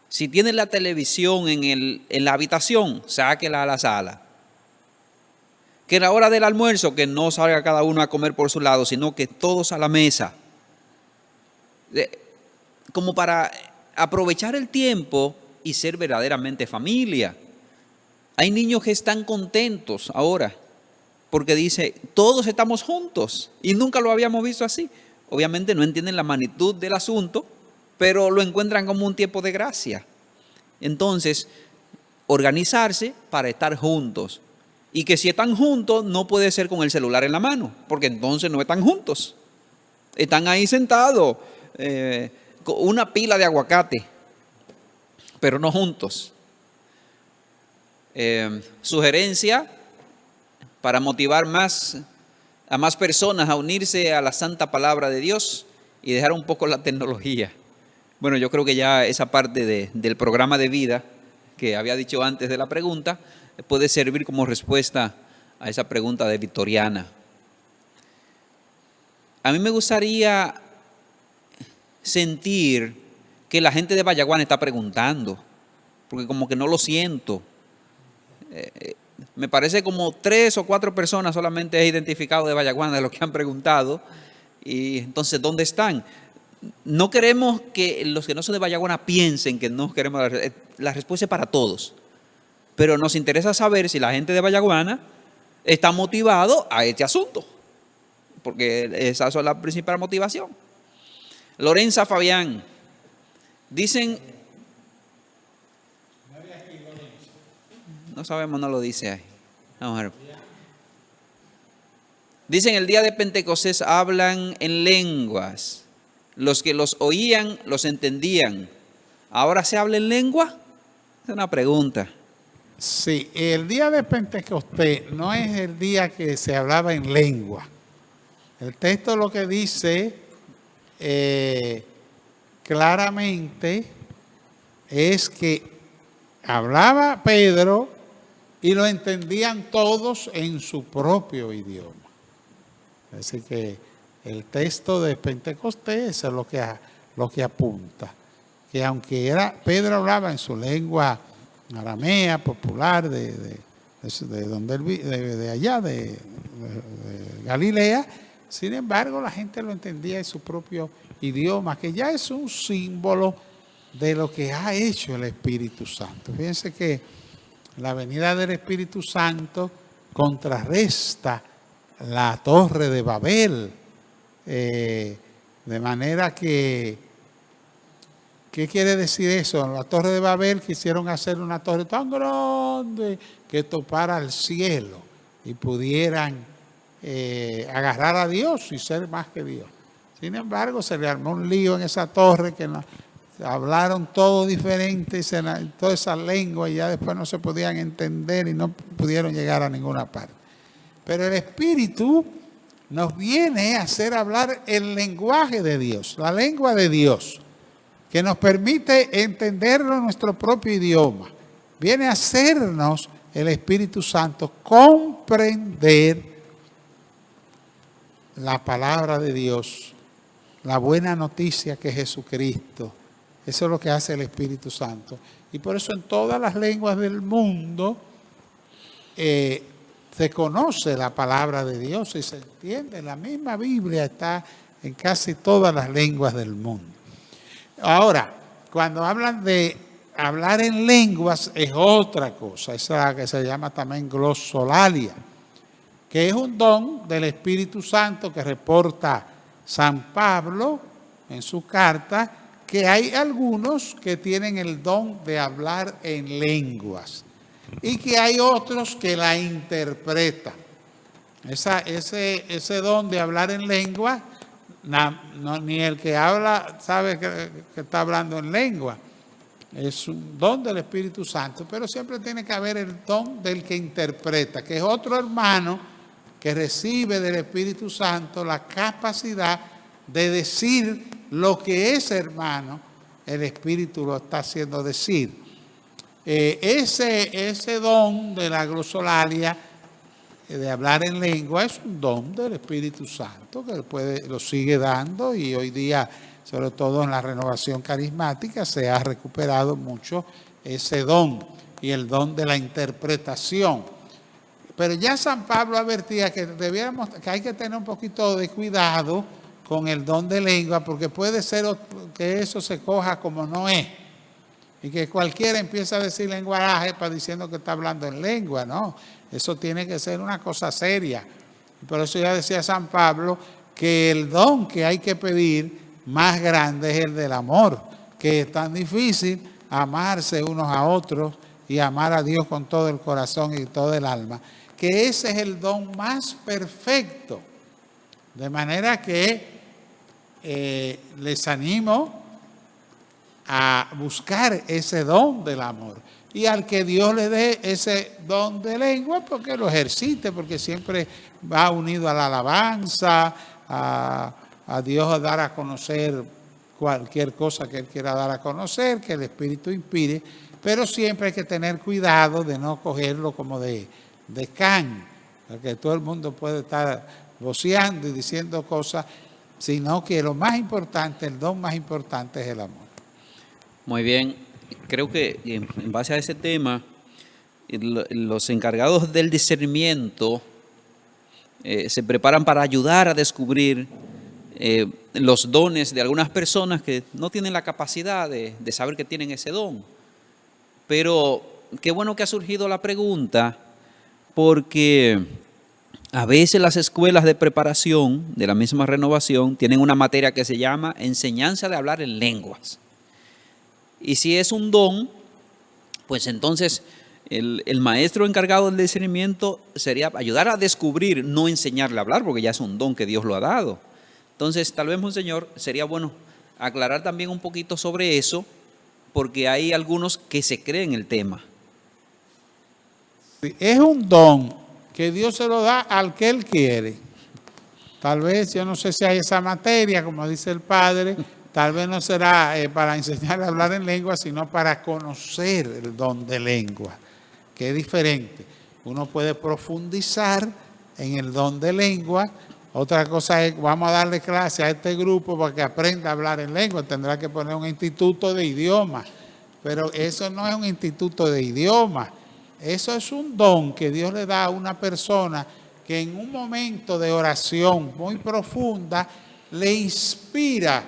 Speaker 1: Si tienen la televisión en la habitación, sáquela a la sala. Que la hora del almuerzo, que no salga cada uno a comer por su lado, sino que todos a la mesa. Como para aprovechar el tiempo y ser verdaderamente familia. Hay niños que están contentos ahora, porque dice, todos estamos juntos, y nunca lo habíamos visto así. Obviamente no entienden la magnitud del asunto, pero lo encuentran como un tiempo de gracia. Entonces, organizarse para estar juntos. Y que si están juntos, no puede ser con el celular en la mano, porque entonces no están juntos. Están ahí sentados, con una pila de aguacate, pero no juntos. Sugerencia para motivar a más personas a unirse a la santa palabra de Dios y dejar un poco la tecnología. Bueno, yo creo que ya esa parte del programa de vida que había dicho antes de la pregunta puede servir como respuesta a esa pregunta de Victoriana. A mí me gustaría sentir que la gente de Vallaguana está preguntando, porque como que no lo siento. Me parece como 3 o 4 personas solamente he identificado de Vallaguana de los que han preguntado. Y entonces, ¿dónde están? No queremos que los que no son de Vallaguana piensen que no queremos la respuesta es para todos. Pero nos interesa saber si la gente de Vallaguana está motivado a este asunto, porque esa es la principal motivación. Lorenza Fabián, dicen, no sabemos, no lo dice ahí. Vamos a ver. Dicen el día de Pentecostés hablan en lenguas. Los que los oían los entendían. ¿Ahora se habla en lengua? Es una pregunta.
Speaker 2: Sí, el día de Pentecostés no es el día que se hablaba en lengua. El texto lo que dice claramente es que hablaba Pedro y lo entendían todos en su propio idioma. Así que el texto de Pentecostés eso es lo que apunta. Que aunque Pedro hablaba en su lengua aramea popular de allá, de Galilea, sin embargo la gente lo entendía en su propio idioma, que ya es un símbolo de lo que ha hecho el Espíritu Santo. Fíjense que la venida del Espíritu Santo contrarresta la Torre de Babel, de manera que, ¿qué quiere decir eso? En la Torre de Babel quisieron hacer una torre tan grande que topara al cielo y pudieran agarrar a Dios y ser más que Dios. Sin embargo, se le armó un lío en esa torre que hablaron todo diferente, toda esa lengua, y ya después no se podían entender y no pudieron llegar a ninguna parte. Pero el Espíritu nos viene a hacer hablar el lenguaje de Dios, la lengua de Dios, que nos permite entenderlo en nuestro propio idioma. Viene a hacernos el Espíritu Santo comprender la palabra de Dios, la buena noticia que es Jesucristo. Eso es lo que hace el Espíritu Santo. Y por eso en todas las lenguas del mundo se conoce la palabra de Dios y se entiende. La misma Biblia está en casi todas las lenguas del mundo. Ahora, cuando hablan de hablar en lenguas es otra cosa, esa que se llama también glosolalia, que es un don del Espíritu Santo que reporta San Pablo en su carta, que hay algunos que tienen el don de hablar en lenguas y que hay otros que la interpretan. Ese don de hablar en lengua, ni el que habla sabe que está hablando en lengua. Es un don del Espíritu Santo, pero siempre tiene que haber el don del que interpreta, que es otro hermano que recibe del Espíritu Santo la capacidad de decir lo que ese hermano, el Espíritu lo está haciendo decir. Ese don de la glosolalia, de hablar en lengua, es un don del Espíritu Santo que lo sigue dando, y hoy día, sobre todo en la renovación carismática, se ha recuperado mucho ese don y el don de la interpretación. Pero ya San Pablo advertía que hay que tener un poquito de cuidado con el don de lengua, porque puede ser que eso se coja como no es, y que cualquiera empiece a decir lenguaje para diciendo que está hablando en lengua, ¿no? Eso tiene que ser una cosa seria. Por eso ya decía San Pablo que el don que hay que pedir más grande es el del amor, que es tan difícil amarse unos a otros y amar a Dios con todo el corazón y todo el alma, que ese es el don más perfecto. De manera que les animo a buscar ese don del amor, y al que Dios le dé ese don de lengua, porque lo ejercite, porque siempre va unido a la alabanza, a Dios, a dar a conocer cualquier cosa que Él quiera dar a conocer, que el Espíritu inspire, pero siempre hay que tener cuidado de no cogerlo como de can, porque todo el mundo puede estar voceando y diciendo cosas, sino que lo más importante, el don más importante es el amor.
Speaker 1: Muy bien, creo que en base a ese tema, los encargados del discernimiento se preparan para ayudar a descubrir los dones de algunas personas que no tienen la capacidad de saber que tienen ese don. Pero qué bueno que ha surgido la pregunta, porque a veces las escuelas de preparación de la misma renovación tienen una materia que se llama enseñanza de hablar en lenguas. Y si es un don, pues entonces el maestro encargado del discernimiento sería ayudar a descubrir, no enseñarle a hablar, porque ya es un don que Dios lo ha dado. Entonces, tal vez, monseñor, sería bueno aclarar también un poquito sobre eso, porque hay algunos que se creen el tema.
Speaker 2: Es un don que Dios se lo da al que Él quiere. Tal vez, yo no sé si hay esa materia, como dice el Padre, tal vez no será para enseñar a hablar en lengua, sino para conocer el don de lengua, que es diferente. Uno puede profundizar en el don de lengua. Otra cosa es, vamos a darle clase a este grupo para que aprenda a hablar en lengua. Tendrá que poner un instituto de idiomas. Pero eso no es un instituto de idiomas. Eso es un don que Dios le da a una persona que en un momento de oración muy profunda le inspira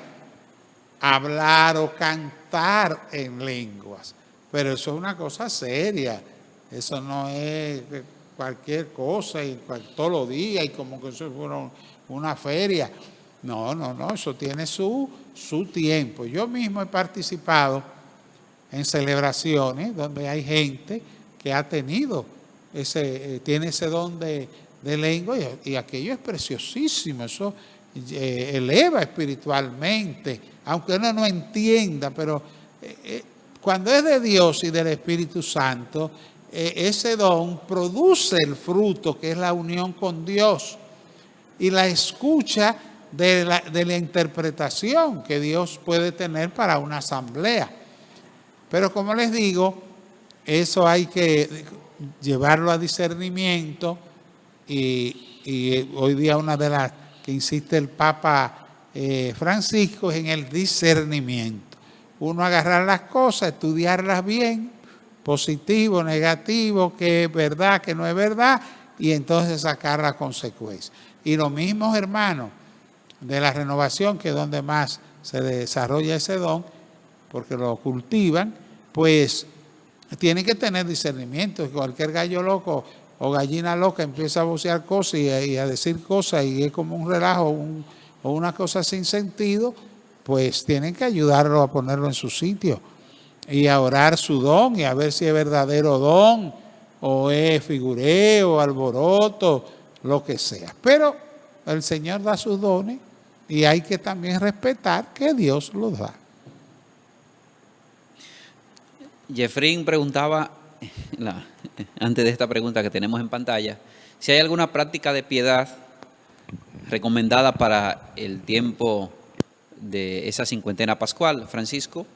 Speaker 2: hablar o cantar en lenguas. Pero eso es una cosa seria. Eso no es cualquier cosa y todos los días y como que eso fuera una feria. No, eso tiene su tiempo. Yo mismo he participado en celebraciones donde hay gente que ha tenido tiene ese don de lengua, y aquello es preciosísimo. Eso eleva espiritualmente, aunque uno no entienda, pero cuando es de Dios y del Espíritu Santo, ese don produce el fruto que es la unión con Dios y la escucha de la interpretación que Dios puede tener para una asamblea. Pero como les digo, eso hay que llevarlo a discernimiento, y hoy día una de las que insiste el Papa Francisco es en el discernimiento. Uno agarrar las cosas, estudiarlas bien, positivo, negativo, que es verdad, que no es verdad, y entonces sacar la consecuencia. Y lo mismo, hermanos, de la renovación, que es donde más se desarrolla ese don, porque lo cultivan, pues tienen que tener discernimiento. Cualquier gallo loco o gallina loca empieza a vocear cosas y a decir cosas y es como un relajo o una cosa sin sentido, pues tienen que ayudarlo a ponerlo en su sitio y a orar su don y a ver si es verdadero don o es figureo, alboroto, lo que sea. Pero el Señor da sus dones y hay que también respetar que Dios los da.
Speaker 1: Jeffrey preguntaba, antes de esta pregunta que tenemos en pantalla, si hay alguna práctica de piedad recomendada para el tiempo de esa cincuentena pascual. Francisco.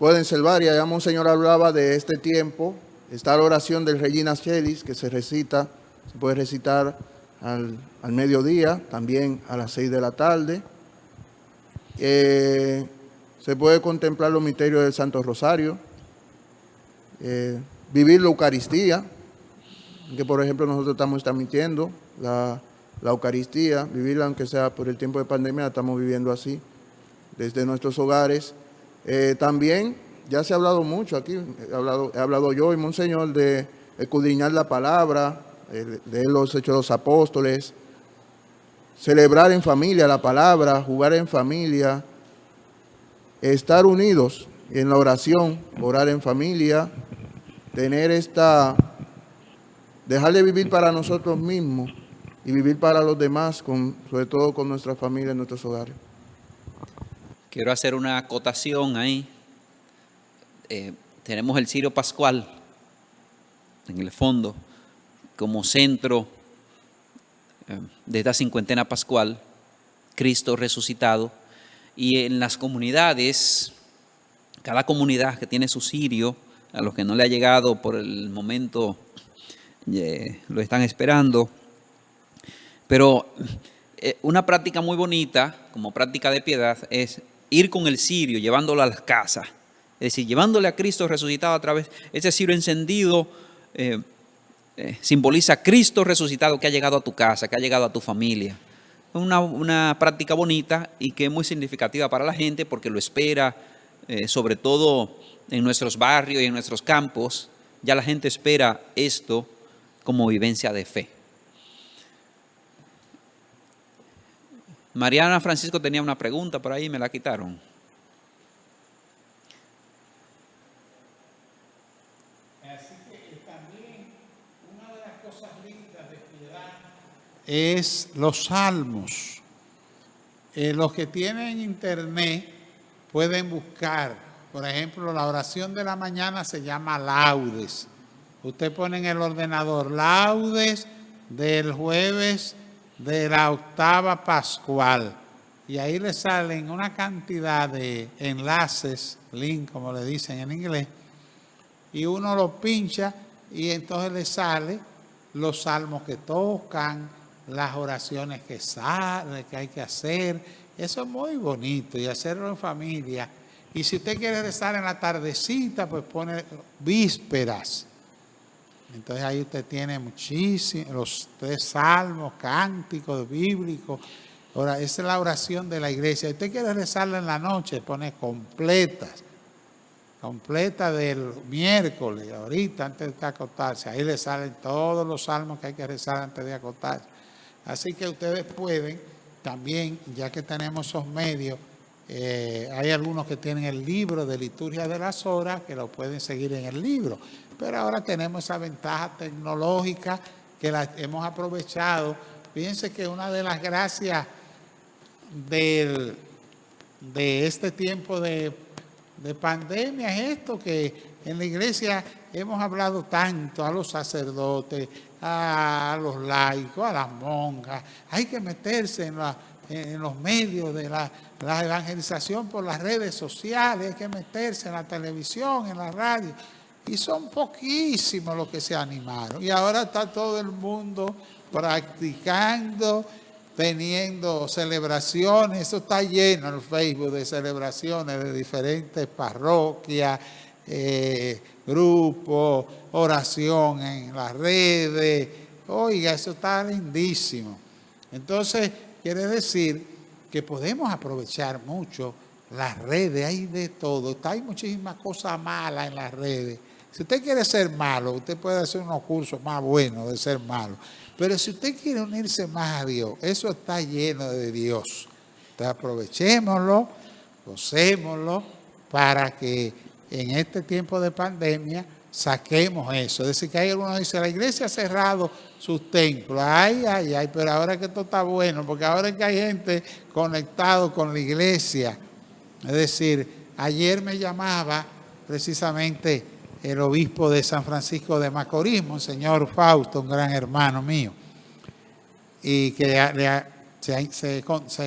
Speaker 3: Pueden ser varias. Ya Monseñor hablaba de este tiempo. Está la oración del Regina Celis, que se puede recitar al mediodía, también a las 6 de la tarde. Se puede contemplar los misterios del Santo Rosario, vivir la Eucaristía, que por ejemplo nosotros estamos transmitiendo la Eucaristía, vivirla aunque sea por el tiempo de pandemia, la estamos viviendo así, desde nuestros hogares. También, ya se ha hablado mucho aquí, he hablado yo y Monseñor de escudriñar la palabra, de los Hechos de los Apóstoles, celebrar en familia la palabra, jugar en familia, estar unidos en la oración, orar en familia, dejar de vivir para nosotros mismos y vivir para los demás, sobre todo con nuestra familia en nuestros hogares.
Speaker 1: Quiero hacer una acotación ahí. Tenemos el cirio pascual en el fondo como centro de esta cincuentena pascual, Cristo resucitado, y en las comunidades, cada comunidad que tiene su cirio, a los que no le ha llegado por el momento lo están esperando, pero una práctica muy bonita como práctica de piedad es ir con el cirio, llevándolo a las casas, es decir, llevándole a Cristo resucitado a través, ese cirio encendido simboliza a Cristo resucitado que ha llegado a tu casa, que ha llegado a tu familia. Es una práctica bonita y que es muy significativa para la gente porque lo espera, sobre todo en nuestros barrios y en nuestros campos. Ya la gente espera esto como vivencia de fe. Mariana Francisco tenía una pregunta por ahí, me la quitaron.
Speaker 2: Así que también una de las cosas lindas de piedad es los salmos. Los que tienen internet pueden buscar, por ejemplo, la oración de la mañana se llama laudes. Usted pone en el ordenador laudes del jueves de la octava pascual y ahí le salen una cantidad de enlaces, link como le dicen en inglés, y uno lo pincha y entonces le sale los salmos que tocan, las oraciones que hay que hacer. Eso es muy bonito y hacerlo en familia. Y si usted quiere rezar en la tardecita, pues pone vísperas. Entonces ahí usted tiene muchísimos, los 3 salmos, cánticos bíblicos. Ahora, esa es la oración de la iglesia. Si usted quiere rezarla en la noche, pone completa del miércoles, ahorita antes de acostarse. Ahí le salen todos los salmos que hay que rezar antes de acostarse. Así que ustedes pueden también, ya que tenemos esos medios, hay algunos que tienen el libro de liturgia de las horas, que lo pueden seguir en el libro. Pero ahora tenemos esa ventaja tecnológica que la hemos aprovechado. Fíjense que una de las gracias de este tiempo de pandemia es esto, que en la iglesia hemos hablado tanto a los sacerdotes, a los laicos, a las monjas. Hay que meterse en los medios de la evangelización por las redes sociales, hay que meterse en la televisión, en la radio. Y son poquísimos los que se animaron. Y ahora está todo el mundo practicando, teniendo celebraciones. Eso está lleno en el Facebook de celebraciones de diferentes parroquias, grupos, oración en las redes. Oiga, eso está lindísimo. Entonces, quiere decir que podemos aprovechar mucho las redes, hay de todo. Hay muchísimas cosas malas en las redes. Si usted quiere ser malo, usted puede hacer unos cursos más buenos de ser malo. Pero si usted quiere unirse más a Dios, eso está lleno de Dios. Entonces aprovechémoslo, gocémoslo, para que en este tiempo de pandemia saquemos eso. Es decir, que hay algunos que dicen, la iglesia ha cerrado sus templos. Ay, ay, ay, pero ahora que esto está bueno, porque ahora es que hay gente conectado con la iglesia. Es decir, ayer me llamaba precisamente el obispo de San Francisco de Macorís, Monseñor Fausto, un gran hermano mío, y que se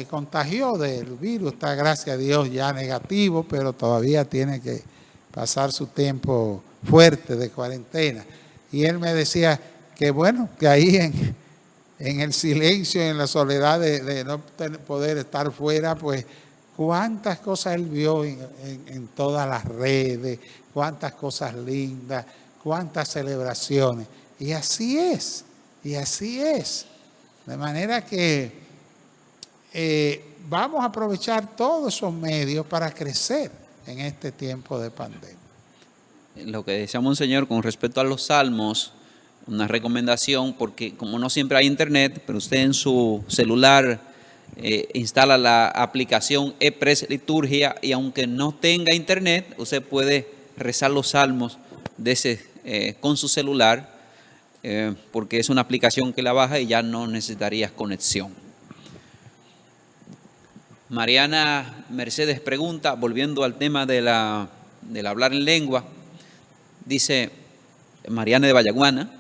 Speaker 2: contagió del virus, está gracias a Dios ya negativo, pero todavía tiene que pasar su tiempo fuerte de cuarentena. Y él me decía que bueno, que ahí en el silencio, en la soledad de no poder estar fuera, pues cuántas cosas él vio en todas las redes, cuántas cosas lindas, cuántas celebraciones. Y así es, y así es. De manera que vamos a aprovechar todos esos medios para crecer en este tiempo de pandemia.
Speaker 1: Lo que decía Monseñor con respecto a los salmos, una recomendación, porque como no siempre hay internet, pero usted en su celular instala la aplicación ePres Liturgia y aunque no tenga internet, usted puede rezar los salmos con su celular, porque es una aplicación que la baja y ya no necesitarías conexión. Mariana Mercedes pregunta, volviendo al tema del hablar en lengua, dice Mariana de Vallaguana,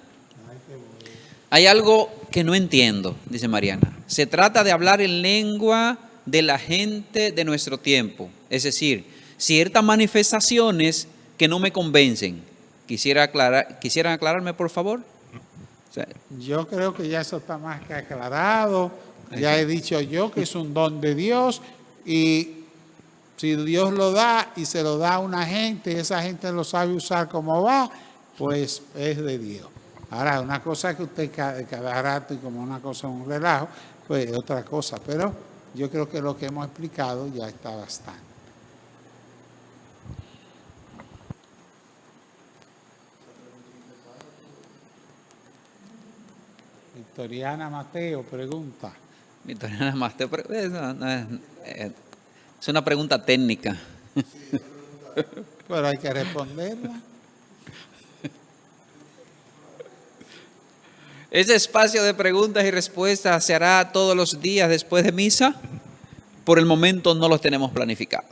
Speaker 1: hay algo que no entiendo, dice Mariana. Se trata de hablar en lengua de la gente de nuestro tiempo, es decir, ciertas manifestaciones que no me convencen. ¿Quisieran aclararme, por favor? O sea,
Speaker 2: yo creo que ya eso está más que aclarado. Ya he dicho yo que es un don de Dios y si Dios lo da y se lo da a una gente y esa gente lo sabe usar como va, pues es de Dios. Ahora, una cosa es que usted cada rato y como una cosa un relajo, pues es otra cosa. Pero yo creo que lo que hemos explicado ya está bastante. Victoriana Mateo pregunta.
Speaker 1: Victoriana Mateo, es una pregunta técnica.
Speaker 2: Pero hay que responderla.
Speaker 1: ¿Ese espacio de preguntas y respuestas se hará todos los días después de misa? Por el momento no los tenemos planificados.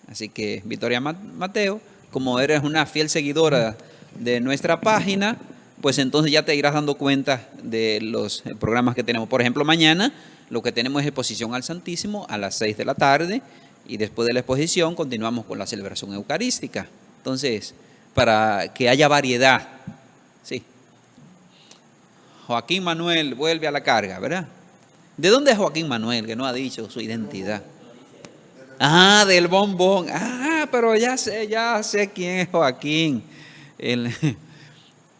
Speaker 1: Así que, Victoria Mateo, como eres una fiel seguidora de nuestra página, pues entonces ya te irás dando cuenta de los programas que tenemos. Por ejemplo, mañana lo que tenemos es exposición al Santísimo a las 6 de la tarde y después de la exposición continuamos con la celebración eucarística. Entonces, para que haya variedad, sí. Joaquín Manuel vuelve a la carga, ¿verdad? ¿De dónde es Joaquín Manuel, que no ha dicho su identidad? Ah, del Bombón. Ah, pero ya sé quién es Joaquín.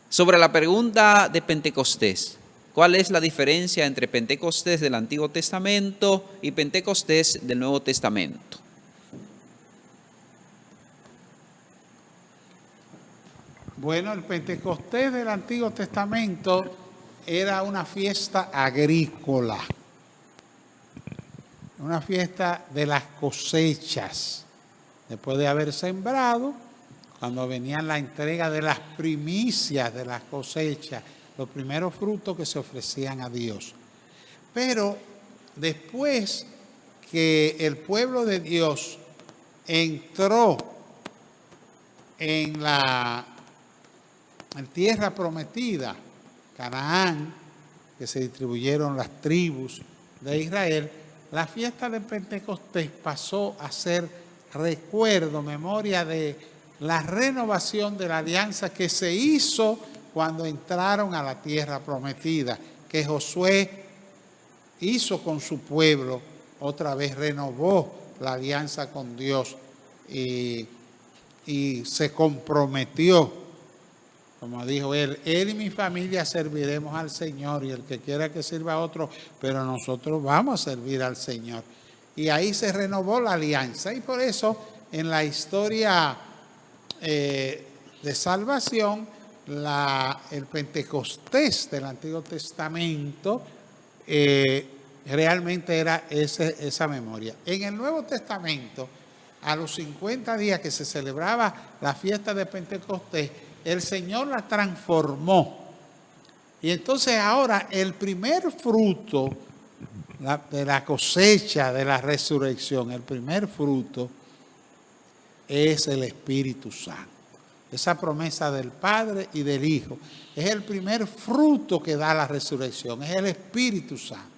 Speaker 1: Sobre la pregunta de Pentecostés, ¿cuál es la diferencia entre Pentecostés del Antiguo Testamento y Pentecostés del Nuevo Testamento?
Speaker 2: Bueno, el Pentecostés del Antiguo Testamento era una fiesta agrícola, una fiesta de las cosechas. Después de haber sembrado, cuando venían la entrega de las primicias de las cosechas, los primeros frutos que se ofrecían a Dios. Pero después que el pueblo de Dios entró en la tierra prometida, Canaán, que se distribuyeron las tribus de Israel, la fiesta de Pentecostés pasó a ser recuerdo, memoria de la renovación de la alianza que se hizo cuando entraron a la tierra prometida, que Josué hizo con su pueblo, otra vez renovó la alianza con Dios y se comprometió. Como dijo él y mi familia serviremos al Señor y el que quiera que sirva a otro, pero nosotros vamos a servir al Señor. y ahí se renovó la alianza. Y por eso en la historia de salvación, el Pentecostés del Antiguo Testamento realmente era esa memoria. En el Nuevo Testamento, a los 50 días que se celebraba la fiesta de Pentecostés, el Señor la transformó. Y entonces ahora el primer fruto de la cosecha de la resurrección, el primer fruto es el Espíritu Santo. Esa promesa del Padre y del Hijo es el primer fruto que da la resurrección, es el Espíritu Santo.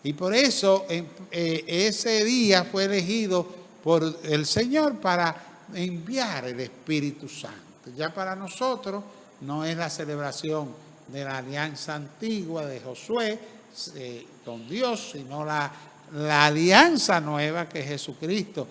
Speaker 2: Y por eso ese día fue elegido por el Señor para enviar el Espíritu Santo. Ya para nosotros no es la celebración de la alianza antigua de Josué con Dios, sino la alianza nueva que es Jesucristo.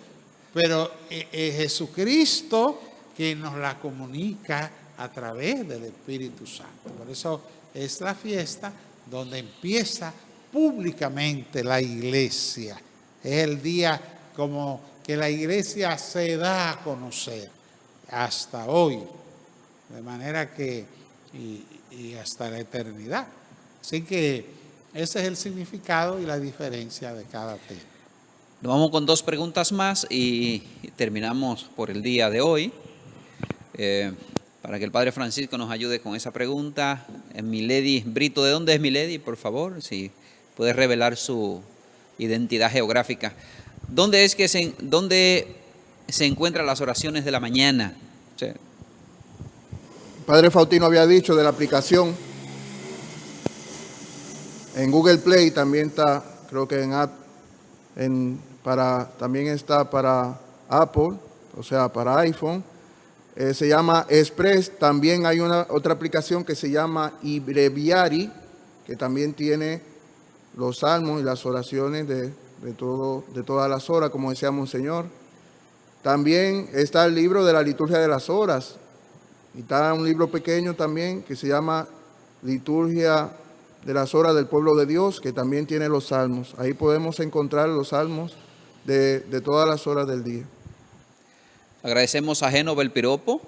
Speaker 2: Pero es Jesucristo que nos la comunica a través del Espíritu Santo. Por eso es la fiesta donde empieza públicamente la iglesia. Es el día como que la iglesia se da a conocer hasta hoy, de manera que y hasta la eternidad. Así que ese es el significado y la diferencia de cada tema.
Speaker 1: Nos vamos con 2 preguntas más y terminamos por el día de hoy. Para que el Padre Francisco nos ayude con esa pregunta. Milady Brito, ¿de dónde es Milady? Por favor, si puede revelar su identidad geográfica. ¿Dónde se encuentran las oraciones de la mañana? Sí.
Speaker 3: Padre Faustino había dicho de la aplicación. En Google Play también está, creo que también está para Apple, o sea, para iPhone. Se llama Express. También hay otra aplicación que se llama iBreviary, que también tiene los salmos y las oraciones de todas las horas, como decía Monseñor. También está el libro de la liturgia de las horas. Y está un libro pequeño también que se llama Liturgia de las horas del pueblo de Dios, que también tiene los salmos. Ahí podemos encontrar los salmos de todas las horas del día.
Speaker 1: Agradecemos a Génova el Piropo.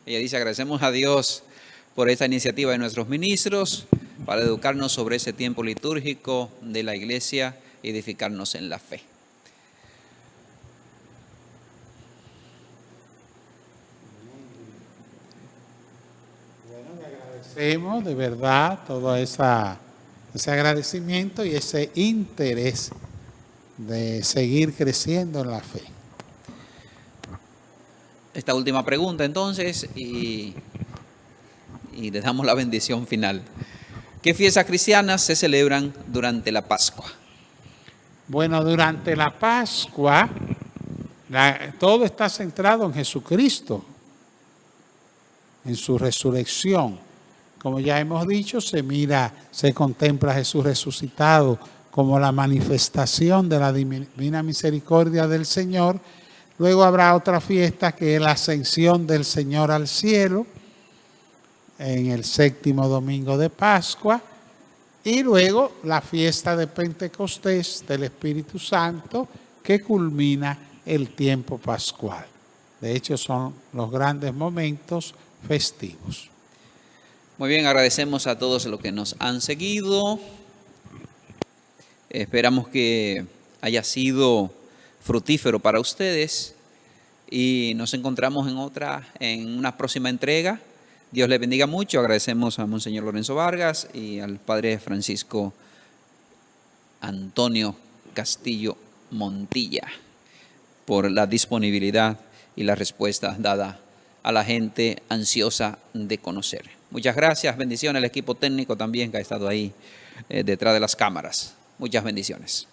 Speaker 1: Ella dice, agradecemos a Dios por esta iniciativa de nuestros ministros para educarnos sobre ese tiempo litúrgico de la iglesia y edificarnos en la fe.
Speaker 2: Agradecemos de verdad todo ese agradecimiento y ese interés de seguir creciendo en la fe.
Speaker 1: Esta última pregunta entonces y le damos la bendición final. ¿Qué fiestas cristianas se celebran durante la Pascua?
Speaker 2: Bueno, durante la Pascua todo está centrado en Jesucristo, en su resurrección. Como ya hemos dicho, se contempla a Jesús resucitado como la manifestación de la divina misericordia del Señor. Luego habrá otra fiesta que es la ascensión del Señor al cielo en el 7º domingo de Pascua. Y luego la fiesta de Pentecostés del Espíritu Santo que culmina el tiempo pascual. De hecho, son los grandes momentos festivos.
Speaker 1: Muy bien, agradecemos a todos los que nos han seguido. Esperamos que haya sido fructífero para ustedes y nos encontramos en una próxima entrega. Dios les bendiga mucho. Agradecemos a Monseñor Lorenzo Vargas y al Padre Francisco Antonio Castillo Montilla por la disponibilidad y la respuesta dada a la gente ansiosa de conocer. Muchas gracias, bendiciones al equipo técnico también que ha estado ahí detrás de las cámaras. Muchas bendiciones.